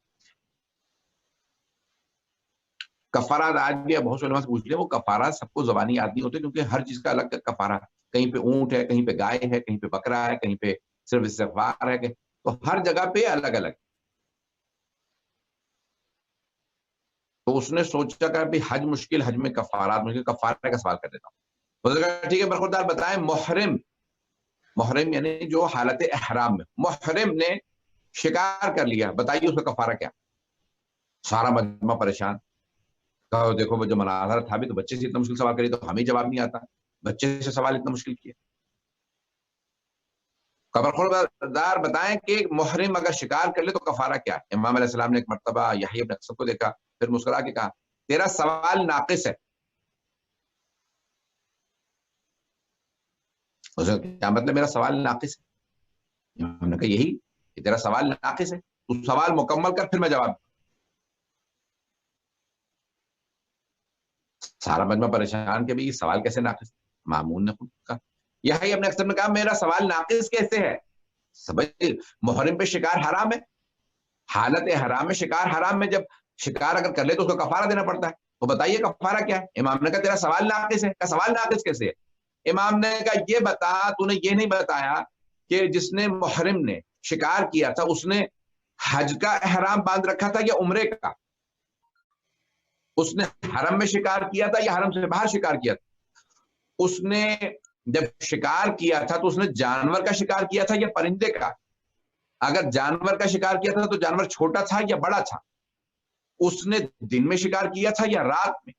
کفارات آج بھی بہت سے علماء سے پوچھ لیں، وہ کفارات سب کو زبانی یاد نہیں ہوتے کیونکہ ہر چیز کا الگ کفارہ. کہیں پہ اونٹ ہے، کہیں پہ گائے ہے، کہیں پہ بکرا ہے، کہیں پہ صرف استغفار ہے، تو ہر جگہ پہ الگ الگ. تو اس نے سوچا کہ بھی حج مشکل، حج میں کفارات مشکل، کفارہ کا سوال کر دیتا ہوں. ٹھیک ہے برخوردار بتائیں محرم. محرم یعنی جو حالت احرام میں، محرم نے شکار کر لیا، بتائیے اس کا کفارہ کیا؟ سارا مجمع پریشان. کہا دیکھو جو مناظرہ تھا بھی تو بچے سے اتنا مشکل سوال کری تو ہمیں جواب نہیں آتا، بچے سے سوال اتنا مشکل کیا. خبردار بتائیں کہ محرم اگر شکار کر لے تو کفارہ کیا ہے؟ امام علیہ السلام نے ایک مرتبہ یحییٰ ابن اقسم کو دیکھا، پھر مسکرا کے کہا تیرا سوال ناقص ہے. کیا مطلب میرا سوال ناقص ہے؟ ہم نے کہا یہی کہ تیرا سوال ناقص ہے، تو سوال مکمل کر پھر میں جواب. سارا مجمع پریشان کہ یہ سوال کیسے ناقص. مامون نے خود کہا، یہی اپنے اکثر نے کہا میرا سوال ناقص کیسے ہے؟ محرم پہ شکار حرام ہے، حالت حرام میں شکار حرام میں جب شکار اگر کر لے تو اس کو کفارہ دینا پڑتا ہے. تو بتائیے کفارہ کیا ہے؟ امام نے کہا تیرا سوال ناقص ہے. سوال ناقص کیسے ہے؟ امام نے کہا یہ بتا، تو نے یہ نہیں بتایا کہ جس نے محرم نے شکار کیا تھا اس نے حج کا احرام باندھ رکھا تھا یا عمرے کا؟ اس نے حرم میں شکار کیا تھا یا حرم سے باہر شکار کیا تھا؟ اس نے جب شکار کیا تھا تو اس نے جانور کا شکار کیا تھا یا پرندے کا؟ اگر جانور کا شکار کیا تھا تو جانور چھوٹا تھا یا بڑا تھا؟ اس نے دن میں شکار کیا تھا یا رات میں؟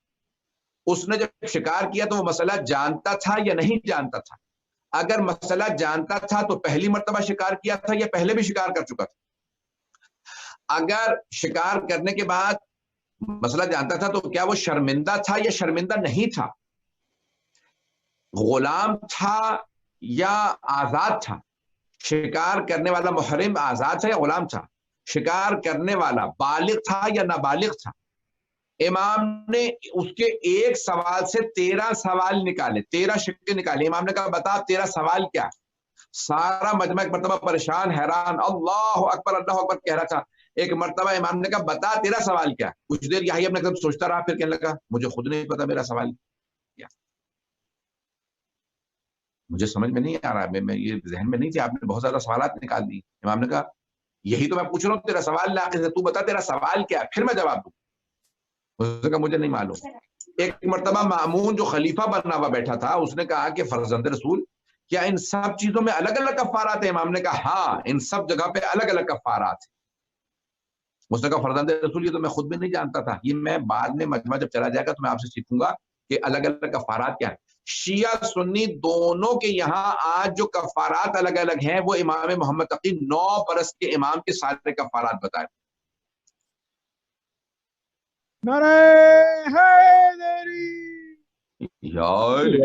اس نے جب شکار کیا تو وہ مسئلہ جانتا تھا یا نہیں جانتا تھا؟ اگر مسئلہ جانتا تھا تو پہلی مرتبہ شکار کیا تھا یا پہلے بھی شکار کر چکا تھا؟ اگر شکار کرنے کے بعد مسئلہ جانتا تھا تو کیا وہ شرمندہ تھا یا شرمندہ نہیں تھا؟ غلام تھا یا آزاد تھا؟ شکار کرنے والا محرم آزاد تھا یا غلام تھا؟ شکار کرنے والا بالغ تھا یا نابالغ تھا؟ امام نے اس کے ایک سوال سے 13 سوال نکالے، 13 شکے نکالے. امام نے کہا بتا تیرا سوال کیا؟ سارا مجمع ایک مرتبہ پریشان حیران اللہ اکبر کہہ رہا تھا. ایک مرتبہ امام نے کہا بتا تیرا سوال کیا؟ کچھ دیر یہی اپنے کب سوچتا رہا، پھر کہنے لگا مجھے خود نہیں پتا میرا سوال کیا، مجھے سمجھ میں نہیں آ رہا، میں یہ ذہن میں نہیں تھی، آپ نے بہت زیادہ سوالات نکال دی. امام نے کہا یہی تو میں پوچھ رہا ہوں، تیرا سوال ناقص ہے، تو بتا تیرا سوال کیا، پھر میں جواب دوں. اس نے کہا مجھے نہیں معلوم. ایک مرتبہ مامون جو خلیفہ بنا ہوا بیٹھا تھا اس نے کہا کہ فرزند رسول کیا ان سب چیزوں میں الگ الگ کفارات ہیں؟ امام نے کہا ہاں ان سب جگہ پہ الگ الگ کفارات ہیں. اس نے کہا فرزند رسول یہ تو میں خود بھی نہیں جانتا تھا، یہ میں بعد میں مجمع جب چلا جائے گا تو میں آپ سے سیکھوں گا کہ الگ الگ کفارات کیا ہیں. شیعہ سنی دونوں کے یہاں آج جو کفارات الگ الگ ہیں وہ امام محمد تقی 9 برس کے امام کے سارے کفارات بتائے. نعرہ حیدری علی.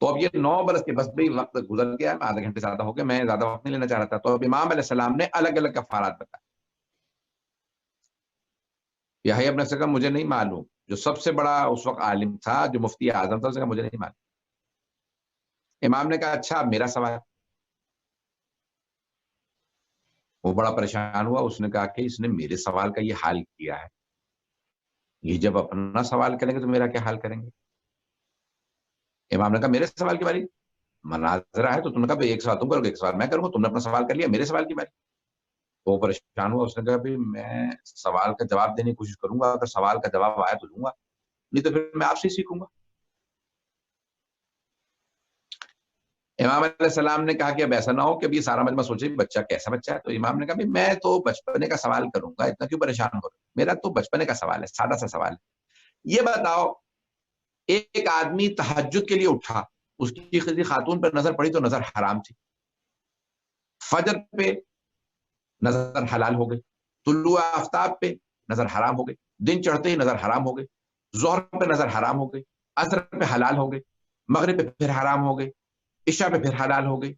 تو اب یہ 9 برس کے بس بھی وقت گزر گیا، آدھے گھنٹے زیادہ ہو گئے، میں زیادہ وقت نہیں لینا چاہ رہا تھا. تو اب امام علیہ السلام نے الگ الگ کفارات بتائے. یہی اپنے سے کہا مجھے نہیں معلوم. جو سب سے بڑا اس وقت عالم تھا جو مفتی اعظم تھا اس نے کہا مجھے نہیں معلوم. امام نے کہا اچھا میرا سوال. وہ بڑا پریشان ہوا، اس نے کہا کہ اس نے میرے سوال کا یہ حال کیا ہے، یہ جب اپنا سوال کریں گے تو میرا کیا حال کریں گے؟ امام نے کہا میرے سوال کی باری مناظرہ ہے تو تم نے کہا ایک سوال تم کرو گے ایک سوال میں کروں گا، تم نے اپنا سوال کر لیا، میرے سوال کی باری. وہ پریشان ہوا، اس نے کہا بھی میں سوال کا جواب دینے کی کوشش کروں گا، اگر سوال کا جواب آیا تو دوں گا، نہیں تو پھر میں آپ سے ہی سیکھوں گا. امام علیہ السلام نے کہا کہ اب ایسا نہ ہو کہ اب یہ سارا مجمع سوچے بچہ کیسا بچہ ہے. تو امام نے کہا میں تو بچپنے کا سوال کروں گا، اتنا کیوں پریشان ہو رہا، میرا تو بچپنے کا سوال ہے، سادہ سا سوال ہے. یہ بتاؤ ایک آدمی تہجد کے لیے اٹھا، اس کی کسی خاتون پر نظر پڑی تو نظر حرام تھی، فجر پہ نظر حلال ہو گئی، طلوع آفتاب پہ نظر حرام ہو گئی، دن چڑھتے ہی نظر حرام ہو گئی، ظہر پہ نظر حرام ہو گئی، عصر پہ حلال ہو گئی، مغرب پہ پھر حرام ہو گئی، عشاء پہ پھر حلال ہو گئی.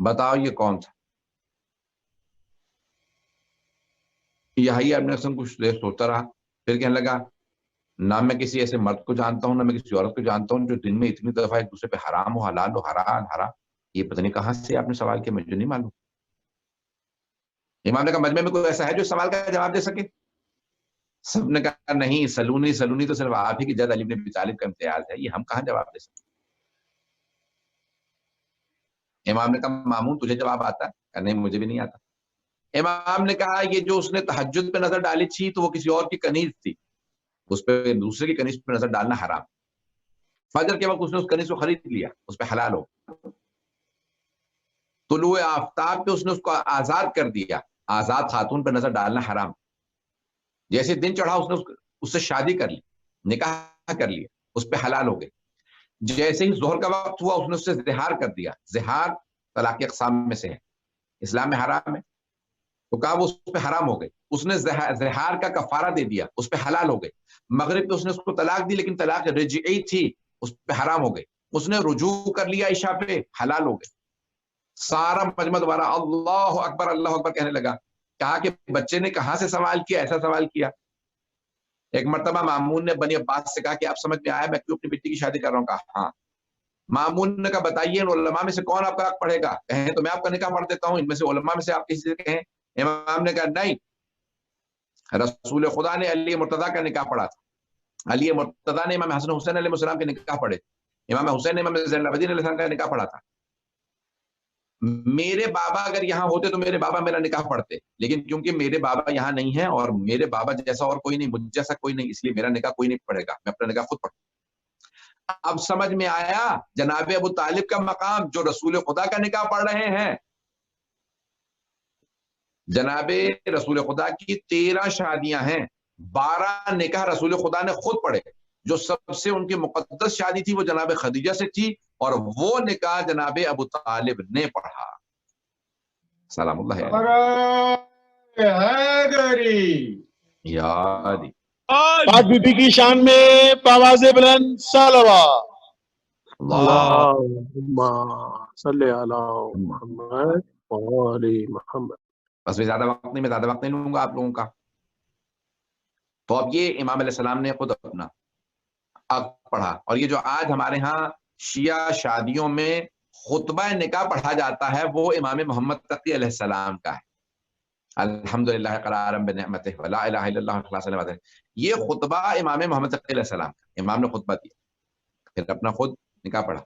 بتاؤ یہ کون تھا؟ یہی ابن حسن کچھ دیر سوچتا رہا، پھر کہنے لگا نہ میں کسی ایسے مرد کو جانتا ہوں نہ میں کسی عورت کو جانتا ہوں جو دن میں اتنی دفعہ ایک دوسرے پہ حرام ہو حلال ہو حرام حرام. یہ پتہ نہیں کہاں سے آپ نے سوال کیا، مجھے نہیں معلوم. امام نے کہا مجمع میں کوئی ایسا ہے جو سوال کا جواب دے سکے؟ سب نے کہا نہیں، سلونی سلونی تو صرف آپ ہی کی جد علی بن ابی طالب کا امتیاز ہے، یہ ہم کہاں جواب دے سکتے. امام نے کہا مامون تجھے جواب آتا ہے؟ کہا نہیں مجھے بھی نہیں آتا. امام نے کہا یہ جو اس نے تہجد پہ نظر ڈالی تھی تو وہ کسی اور کی کنیز تھی، اس پہ دوسرے کی کنیز پہ نظر ڈالنا حرام. فجر کے وقت اس نے اس کنیز کو خرید لیا، اس پہ حلال ہو. طلوع آفتاب پہ اس نے اس کو آزاد کر دیا، آزاد خاتون پہ نظر ڈالنا حرام. جیسے دن چڑھا اس نے اس سے شادی کر لی، نکاح کر لیا، اس پہ حلال ہو گئے. جیسے ہی ظہر کا وقت ہوا اس نے اس سے زہار کر دیا. زہار طلاق کی اقسام میں سے ہے، اسلام میں حرام ہے. تو کہا وہ اس پہ حرام ہو گئے. اس نے زہار کا کفارہ دے دیا, اس پہ حلال ہو گئے. مغرب پہ اس نے اس کو طلاق دی, لیکن طلاق رجعی تھی, اس پہ حرام ہو گئے. اس نے رجوع کر لیا عشاء پہ, حلال ہو گئے. سارا مجمع دوبارہ اللہ اکبر اللہ اکبر کہنے لگا. کہا کہ بچے نے کہاں سے سوال کیا, ایسا سوال کیا. ایک مرتبہ مامون نے بنی عباس سے کہا کہ آپ سمجھ میں آیا میں کیوں اپنی بیٹی کی شادی کر رہا ہوں. کہا ہاں. مامون نے کہا بتائیے علماء میں سے کون آپ کا حق پڑھے گا. کہیں تو میں آپ کا نکاح پڑھ دیتا ہوں, ان میں سے علماء میں سے آپ کسی سے کہیں. امام نے کہا نہیں, رسول خدا نے علی مرتضیٰ کا نکاح پڑھا تھا. علی مرتضیٰ نے امام حسن حسین علیہ السلام کے نکاح پڑھے. امام حسین نے امام زین العابدین علیہ السلام کا نکاح پڑھا تھا. میرے بابا اگر یہاں ہوتے تو میرے بابا میرا نکاح پڑھتے, لیکن کیونکہ میرے بابا یہاں نہیں ہیں اور میرے بابا جیسا اور کوئی نہیں, مجھ جیسا کوئی نہیں, اس لیے میرا نکاح کوئی نہیں پڑھے گا, میں اپنا نکاح خود پڑھوں. اب سمجھ میں آیا جناب ابو طالب کا مقام جو رسول خدا کا نکاح پڑھ رہے ہیں. جناب رسول خدا کی 13 شادیاں ہیں, 12 نکاح رسول خدا نے خود پڑھے. جو سب سے ان کی مقدس شادی تھی وہ جناب خدیجہ سے تھی, اور وہ نکاح جناب ابو طالب نے پڑھا سلام اللہ یاد. پاک بی بی کی شان میں بآواز بلند صلوات. اللہم صلی علی محمد وآل محمد. بس میں زیادہ وقت نہیں لوں گا آپ لوگوں کا. تو اب یہ امام علیہ السلام نے خود اپنا حق پڑھا. اور یہ جو آج ہمارے ہاں شیعہ شادیوں میں خطبہ نکاح پڑھا جاتا ہے وہ امام محمد تقی علیہ السلام کا ہے. الحمدللہ قرارا بنعمتہ ولا الہ الا اللہ اخلاصا لوجہ. یہ خطبہ امام محمد تقی علیہ السلام کا, امام نے خطبہ دیا, پھر اپنا خود نکاح پڑھا.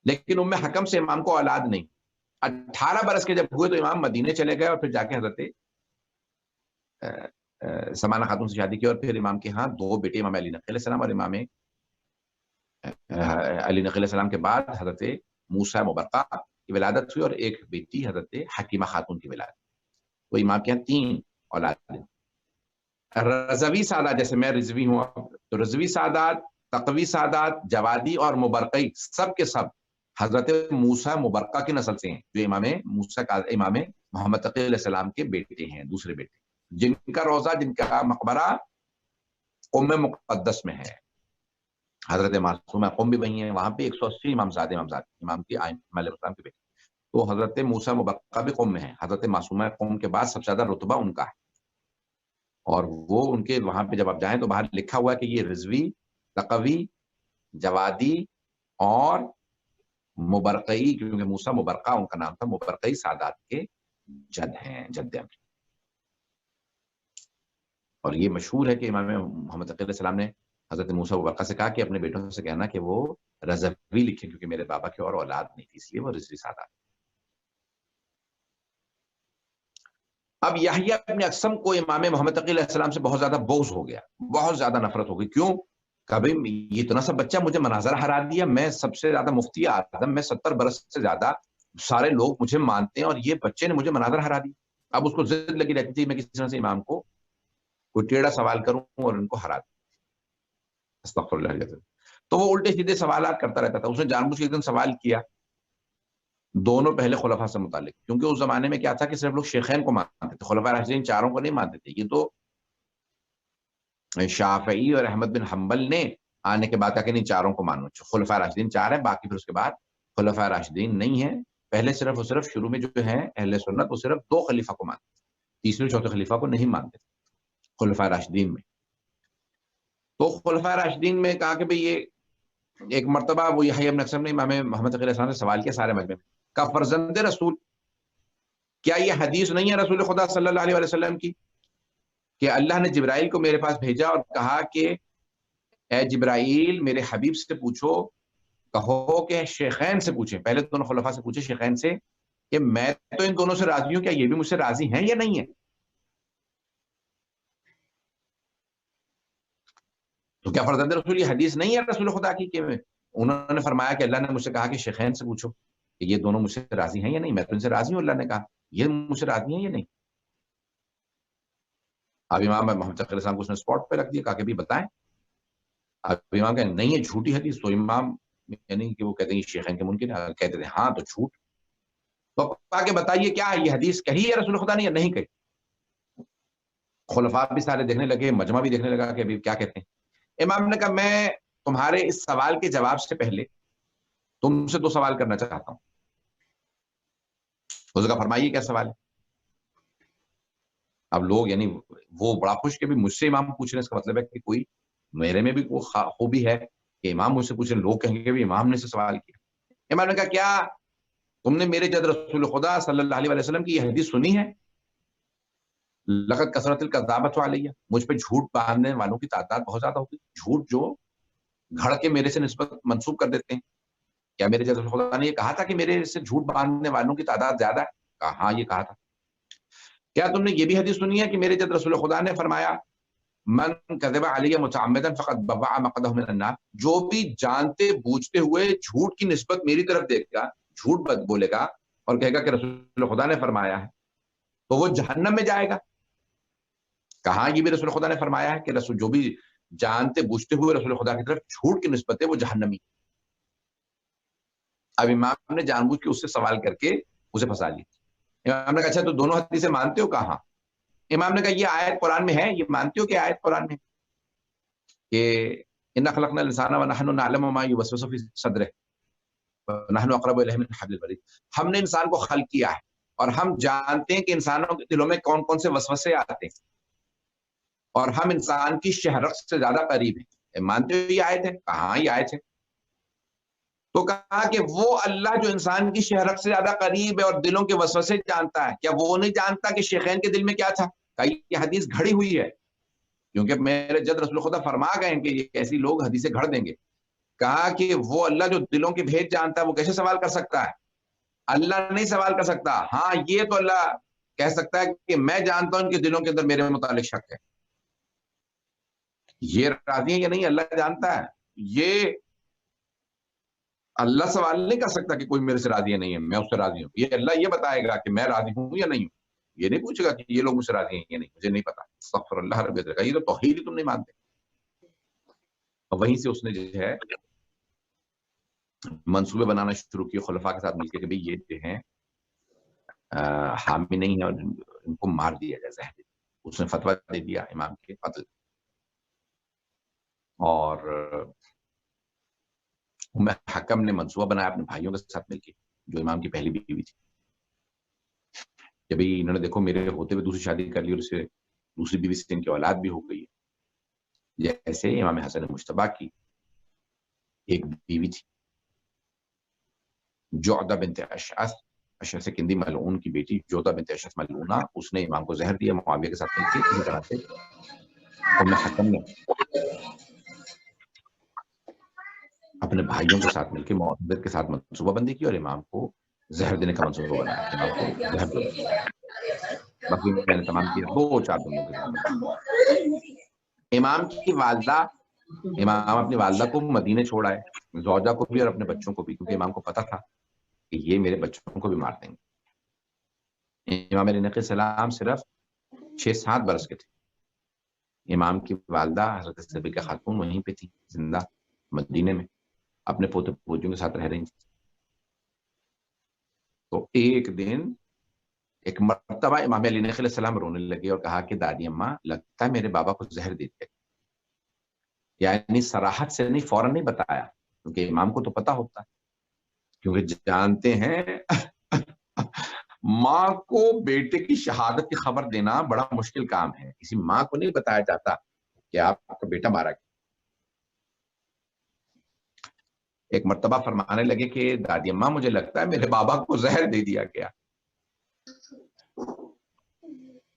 لیکن ام حکم سے امام کو اولاد نہیں. 18 برس کے جب ہوئے تو امام مدینے چلے گئے اور پھر جا کے حضرت سمانہ خاتون سے شادی کی. اور پھر امام کے ہاں 2 بیٹے, امام علی نقی علیہ السلام اور امام علی نقی علیہ السلام کے بعد حضرت موسیٰ مبرقہ کی ولادت ہوئی, اور ایک بیٹی حضرت حکیمہ خاتون کی ولادت. تو امام کے ہاں 3 اولاد ہیں. رضوی سادات, جیسے میں رضوی ہوں, تو رضوی سادات, تقوی سادات, جوادی اور مبرقی سب کے سب حضرت موسیٰ مبرقہ کی نسل سے ہیں, جو امام موسیٰ کا امام محمد تقی علیہ السلام کے بیٹے ہیں, دوسرے بیٹے, جن کا روضہ, جن کا مقبرہ قم مقدس میں ہے. حضرت معصومہ قم بھی وہی ہیں, وہاں پہ 180 امامزادے امام کی ائمہ علیہ السلام کے بیٹے. تو حضرت موسیٰ مبرقہ بھی قم میں ہیں. حضرت معصومہ قم کے بعد سب سے زیادہ رتبہ ان کا ہے, اور وہ ان کے وہاں پہ جب آپ جائیں تو باہر لکھا ہوا ہے کہ یہ رضوی, تقوی, جوادی اور مبرقی, کیونکہ موسیٰ مبرقہ ان کا نام تھا, مبرقی سادات کے جد ہیں, جد ہیں. اور یہ مشہور ہے کہ امام محمد تقی علیہ السلام نے حضرت موسیٰ مبرقہ سے کہا کہ اپنے بیٹوں سے کہنا کہ وہ رضوی لکھیں, کیونکہ میرے بابا کی اور اولاد نہیں تھی, اس لیے وہ رضوی سادات. اب یحییٰ ابن اقسم کو امام محمد تقی علیہ السلام سے بہت زیادہ بغض ہو گیا, بہت زیادہ نفرت ہو گئی. کیوں؟ کبھی یہ اتنا سا بچہ مجھے مناظر ہرا دیا, میں سب سے زیادہ مفتی اعظم, میں 70 برس سے زیادہ سارے لوگ مجھے مانتے ہیں, اور یہ بچے نے مجھے مناظر ہرا دی. اب اس کو ضد لگی رہتی تھی میں کسی طرح سے امام کو کوئی ٹیڑھا سوال کروں اور ان کو ہرا دوں. استغفر اللہ. تو وہ الٹے سیدھے سوالات کرتا رہتا تھا. اس نے جان بوجھ کے ایک دن سوال کیا دونوں پہلے خلفاء سے متعلق, کیونکہ اس زمانے میں کیا تھا کہ صرف لوگ شیخین کو مانتے تھے, خلفاء راشدین 4 کو نہیں مانتے تھے. یہ تو شافعی اور احمد بن حنبل نے آنے کے بعد کہا کہ نہیں 4 کو مانو, خلفاء راشدین 4 ہیں, باقی پھر اس کے بعد خلفاء راشدین نہیں ہیں. پہلے صرف اور صرف شروع میں جو ہیں اہل سنت وہ صرف 2 خلیفہ کو مانتے تھے, تیسرے چوتھے خلیفہ کو نہیں مانتے تھے خلفاء راشدین میں. تو خلفاء راشدین میں کہا کہ بھئی یہ ایک مرتبہ وہ یحییٰ ابن اقسم نے امام محمد تقی علیہ السلام سے سوال کیا سارے مجمع میں, کا فرزند رسول, کیا یہ حدیث نہیں ہے رسول خدا صلی اللہ علیہ وسلم کی کہ اللہ نے جبرائیل کو میرے پاس بھیجا اور کہا کہ اے جبرائیل میرے حبیب سے پوچھو, کہو کہ شیخین سے پوچھیں, پہلے دونوں خلفاء سے پوچھے شیخین سے کہ میں تو ان دونوں سے راضی ہوں, کیا یہ بھی مجھ سے راضی ہیں یا نہیں ہے. تو کیا فرزند رسول یہ حدیث نہیں ہے رسول خدا کی کہ انہوں نے فرمایا کہ اللہ نے مجھ سے کہا کہ شیخین سے پوچھو کہ یہ دونوں مجھ سے راضی ہیں یا نہیں, میں تو ان سے راضی ہوں, اللہ نے کہا یہ مجھ سے راضی ہیں یا نہیں. اب امام محمد تقی علیہ السلام کو اس نے اسپاٹ پہ رکھ دیا, کہا کہ بھی بتائیں. اب امام کہتے نہیں ہے جھوٹی حدیث, تو امام یعنی کہ وہ کہتے ہیں شیخین کے منکر, کہتے ہیں ہاں تو جھوٹ. تو آ کے بتائیے کیا یہ حدیث کہی ہے رسول خدا نے یا نہیں کہی؟ خلفاء بھی سارے دیکھنے لگے، مجمع بھی دیکھنے لگا کہ ابھی کیا کہتے ہیں۔ امام نے کہا میں تمہارے اس سوال کے جواب سے پہلے تم سے 2 سوال کرنا چاہتا ہوں۔ اس کا فرمائیے کیا سوال ہے؟ اب لوگ یعنی وہ بڑا خوش کہ بھی مجھ سے امام پوچھ رہے ہیں، اس کا مطلب ہے کہ کوئی میرے میں بھی کوئی خوبی ہے کہ امام مجھ سے پوچھ رہے ہیں، لوگ کہیں گے کہ بھی امام نے سے سوال کیا۔ امام نے کہا کیا تم نے میرے جد رسول خدا صلی اللہ علیہ وسلم کی یہ حدیث سنی ہے؟ لقد کثرت الکذابۃ علیہ، مجھ پہ جھوٹ باندھنے والوں کی تعداد بہت زیادہ ہوگی، جھوٹ جو گھڑ کے میرے سے نسبت منسوب کر دیتے ہیں۔ کیا میرے جد رسول خدا نے یہ کہا تھا کہ میرے سے جھوٹ باندھنے والوں کی تعداد زیادہ ہے؟ کہا ہاں یہ کہا تھا۔ کیا تم نے یہ بھی حدیث سنی ہے کہ میرے جد رسول خدا نے فرمایا من کذب علی متعمدا فقد بوأ مقعدہ من النار، جو بھی جانتے بوجھتے ہوئے جھوٹ کی نسبت میری طرف دے گا، جھوٹ بولے گا اور کہے گا کہ رسول خدا نے فرمایا ہے، تو وہ جہنم میں جائے گا۔ کہاں یہ بھی رسول خدا نے فرمایا ہے کہ رسول جو بھی جانتے بوجھتے ہوئے رسول خدا کی طرف جھوٹ کی نسبت ہے وہ جہنمی۔ اب امام نے جان بوجھ کے اس سے سوال کر کے اسے پھنسا لیا۔ امام نے کہا اچھا تو دونوں حدیثیں مانتے ہو؟ کہاں؟ امام نے کہا یہ آیت قرآن میں ہے، یہ مانتے ہو کہ آیت قرآن میں کہ انا خلقنا الانسان ونحن نعلم ما يوسوس في صدره ونحن اقرب الیہ من حبل الورید، ہم نے انسان کو خلق کیا ہے اور ہم جانتے ہیں کہ انسانوں کے دلوں میں کون کون سے وسوسے آتے ہیں اور ہم انسان کی شہرت سے زیادہ قریب ہیں۔ مانتے ہو یہ آیت ہے؟ کہاں یہ آیت ہے؟ تو کہا کہ وہ اللہ جو انسان کی شہرت سے زیادہ قریب ہے اور دلوں کے وسوسے جانتا ہے، کیا وہ نہیں جانتا کہ شیخین کے دل میں کیا تھا؟ کہا یہ حدیث گھڑی ہوئی ہے، کیونکہ میرے جد رسول خدا فرما گئے ہیں کہ یہ ایسی لوگ حدیثیں گھڑ دیں گے۔ کہا کہ وہ اللہ جو دلوں کے بھید جانتا ہے وہ کیسے سوال کر سکتا ہے؟ اللہ نہیں سوال کر سکتا۔ ہاں یہ تو اللہ کہہ سکتا ہے کہ میں جانتا ہوں ان کے دلوں کے اندر میرے متعلق شک ہے، یہ راضی ہیں یا نہیں اللہ جانتا ہے۔ یہ اللہ سوال نہیں کر سکتا کہ کوئی میرے سے راضی ہے نہیں ہے، میں اس سے راضی ہوں۔ یہ اللہ یہ بتائے گا کہ میں راضی ہوں یا نہیں ہوں، یہ نہیں پوچھے گا کہ یہ لوگ مجھ سے راضی ہیں یا نہیں، مجھے نہیں پتا۔ استغفر اللہ رب العزت، یہ تو توحید ہی تم نہیں مانتے۔ اور وہیں سے اس نے جو ہے منصوبے بنانا شروع کیے خلفاء کے ساتھ مل کے کہ بھئی یہ جو ہیں حامی نہیں ہے اور ان کو مار دیا جائے زہر۔ اس نے فتویٰ دے دیا امام کے قتل، اور حکم نے منصوبہ بنایا اپنے بھائیوں کے ساتھ مل کے جو امام کی پہلی بیوی تھی کہ بھئی انہوں نے دیکھو میرے ہوتے ہوئے دوسری شادی کر لی اور اسے دوسری بیوی سے ان کی اولاد بھی ہو گئی ہے۔ جیسے امام حسن مجتبیٰ کی ایک بیوی تھی جعدہ بنت اشعث، اشعث کندی ملعون کی بیٹی جعدہ بنت اشعث ملعونہ، اس نے امام کو زہر دیا معاویہ کے ساتھ مل کے۔ اسی طرح سے ام حکم نے اپنے بھائیوں کے ساتھ مل کے معاویہ کے ساتھ منصوبہ بندی کی اور امام کو زہر دینے کا منصوبہ بنایا، امام کو زہر دیا۔ باقی میں نے تمام کیا 2-4 دنوں کے ساتھ۔ امام کی والدہ، امام اپنی والدہ کو مدینے چھوڑ آئے، زوجہ کو بھی اور اپنے بچوں کو بھی، کیونکہ امام کو پتا تھا کہ یہ میرے بچوں کو بھی مار دیں گے۔ امام علیہ السلام صرف 6-7 برس کے تھے۔ امام کی والدہ حضرت صدیقہ خاتون وہیں پہ تھی زندہ مدینے میں، اپنے پوتے پوتیوں کے ساتھ رہ رہی تھی۔ تو ایک دن ایک مرتبہ امام علیہ السلام رونے لگے اور کہا کہ دادی اماں لگتا ہے میرے بابا کو زہر دے دیا، یعنی صراحت سے نہیں، فوراً نہیں بتایا، کیونکہ امام کو تو پتا ہوتا ہے، کیونکہ جانتے ہیں ماں کو بیٹے کی شہادت کی خبر دینا بڑا مشکل کام ہے، کسی ماں کو نہیں بتایا جاتا کہ آپ کا بیٹا مارا گیا۔ ایک مرتبہ فرمانے لگے کہ دادی اماں مجھے لگتا ہے میرے بابا کو زہر دے دیا گیا۔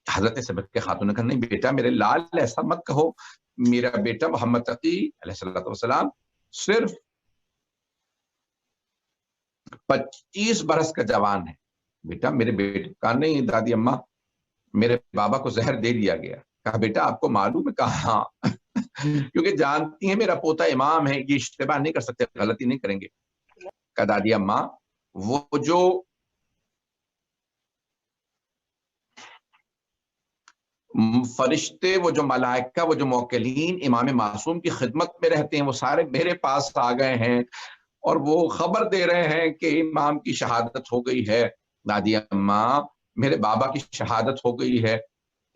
حضرت صدیقہ خاتون نے کہا نہیں بیٹا میرے لال ایسا مت کہو، میرا بیٹا محمد تقی علیہ السلام صرف 25 برس کا جوان ہے، بیٹا میرے بیٹے کا نہیں دادی اماں میرے بابا کو زہر دے دیا گیا۔ کہا بیٹا آپ کو معلوم ہے؟ کہا کیونکہ جانتی ہیں میرا پوتا امام ہے، یہ اشتباہ نہیں کر سکتے، غلطی نہیں کریں گے۔ کہا دادی اماں وہ جو فرشتے، وہ جو ملائکہ، وہ جو موکلین امام معصوم کی خدمت میں رہتے ہیں وہ سارے میرے پاس آ گئے ہیں اور وہ خبر دے رہے ہیں کہ امام کی شہادت ہو گئی ہے، دادی اماں میرے بابا کی شہادت ہو گئی ہے.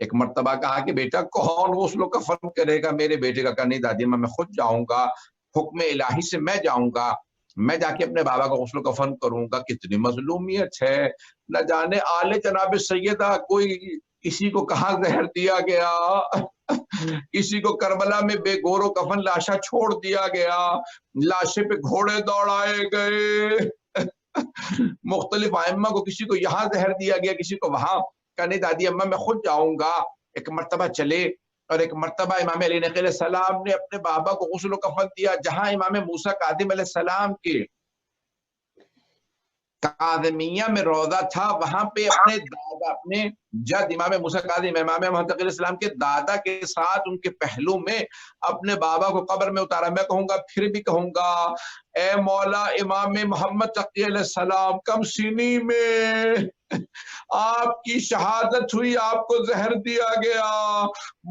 ایک مرتبہ کہا کہ بیٹا کون غسل و کفن کرے گا میرے بیٹے کا؟ کہا نہیں دادی اماں میں خود جاؤں گا، حکم الہی سے میں جاؤں گا، میں جا کے اپنے بابا کا غسل و کفن کروں گا. کتنی مظلومیت ہے، نہ جانے آل جناب سیدہ کوئی کسی کو کہاں زہر دیا گیا، کسی کو کربلا میں بے گور و کفن لاشا چھوڑ دیا گیا، لاشے پہ گھوڑے دوڑائے گئے، مختلف ائمہ کو کسی کو یہاں زہر دیا گیا، کسی کو وہاں. کہنے دادی اماں میں خود جاؤں گا. ایک مرتبہ چلے اور ایک مرتبہ امام علی نقی علیہ السلام نے اپنے بابا کو غسل و کفن دیا. جہاں امام موسیٰ کاظم علیہ السلام کے کاظمیہ میں روضہ تھا، وہاں پہ اپنے دادا، اپنے جد امام موسیٰ کاظم امام محمد تقی علیہ السلام کے دادا کے ساتھ ان کے پہلو میں اپنے بابا کو قبر میں اتارا. میں کہوں گا، پھر بھی کہوں گا، اے مولا امام محمد تقی علیہ السلام کم سینی میں آپ کی شہادت ہوئی، آپ کو زہر دیا گیا،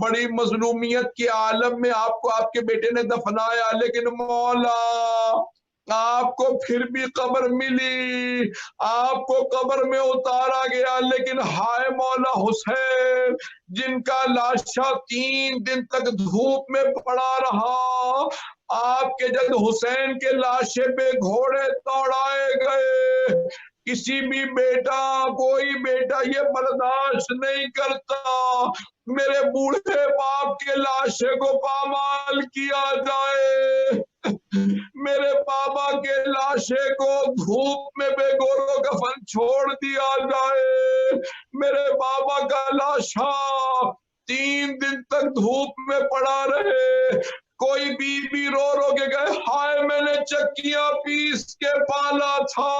بڑی مظلومیت کے عالم میں آپ کو آپ کے بیٹے نے دفنایا، لیکن مولا آپ کو پھر بھی قبر ملی، آپ کو قبر میں اتارا گیا. لیکن ہائے مولا حسین جن کا لاشا 3 دن تک دھوپ میں پڑا رہا، آپ کے جد حسین کے لاشے پہ گھوڑے دوڑائے گئے. کسی بھی بیٹا، کوئی بیٹا یہ برداشت نہیں کرتا میرے بوڑھے باپ کے لاشے کو پامال کیا جائے، میرے بابا کے لاشے کو دھوپ میں بے گور و کفن چھوڑ دیا جائے، میرے بابا کا لاشا 3 دن تک دھوپ میں پڑا رہے. کوئی بی بی رو رو کے گئے، ہائے میں نے چکیاں پیس کے پالا تھا،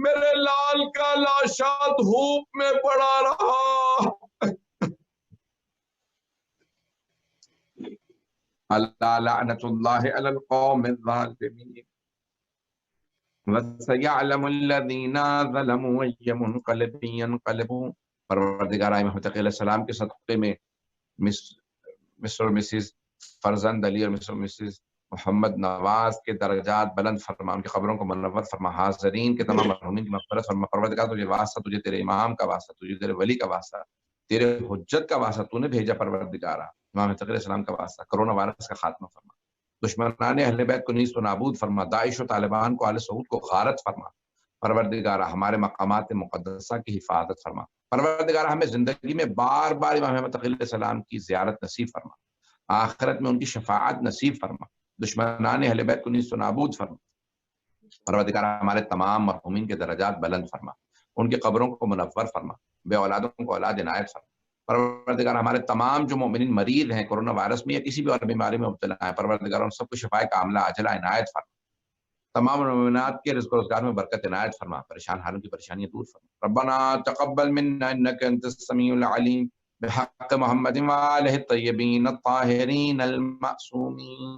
میرے لال کا لاشا دھوپ میں پڑا رہا. اللہ لعنت اللہ علی القوم الظالمین وَسَيَعْلَمُ الَّذِينَ ظَلَمُوا أَيَّ مُنْقَلِبٍ يَنْقَلِبُونَ. پروردگار محمد تقی علیہ السلام کے صدقے میں مسٹر اور مسز فرزند علی اور مسٹر اور مسز محمد نواز کے درجات بلند فرما، ان کی قبروں کو منور فرما، حاضرین کے تمام مرحومین کی مغفرت فرما. پروردگار تجھے واسطہ، تجھے تیرے امام کا واسطہ، تجھے تیرے ولی کا واسطہ، تیرے حجت کا واسطہ تو نے بھیجا پروردگارہ، امام تقی علیہ السلام کا واسطہ. کرونا وائرس کا خاتمہ فرما، دشمنان اہل بیت کو نیست و نابود فرما، داعش و طالبان کو آل سعود کو غارت فرما. پروردگارہ ہمارے مقامات مقدسہ کی حفاظت فرما. پروردگارہ ہمیں زندگی میں بار بار امام محمد تقی علیہ السلام کی زیارت نصیب فرما، آخرت میں ان کی شفاعت نصیب فرما، دشمنان اہل بیت کو نیست و نابود فرما. پروردگارہ ہمارے تمام مرحومین کے درجات بلند فرما، ان کی قبروں کو منور فرما، بے اولادوں کو اولاد عنایت فرما. پروردگار ہمارے تمام جو مومنین مریض ہیں کورونا وائرس میں یا کسی بھی اور بیماری میں مبتلا ہیں، پروردگار ان سب کو شفائے کاملہ عاجلہ عنایت فرما. تمام مومنات کے رزق و روزگار میں برکت عنایت فرما، پریشان حالوں کی پریشانیاں دور فرما. ربنا تقبل منا انك انت السميع العليم بحق محمد وآلہ الطیبین الطاہرین المعصومین.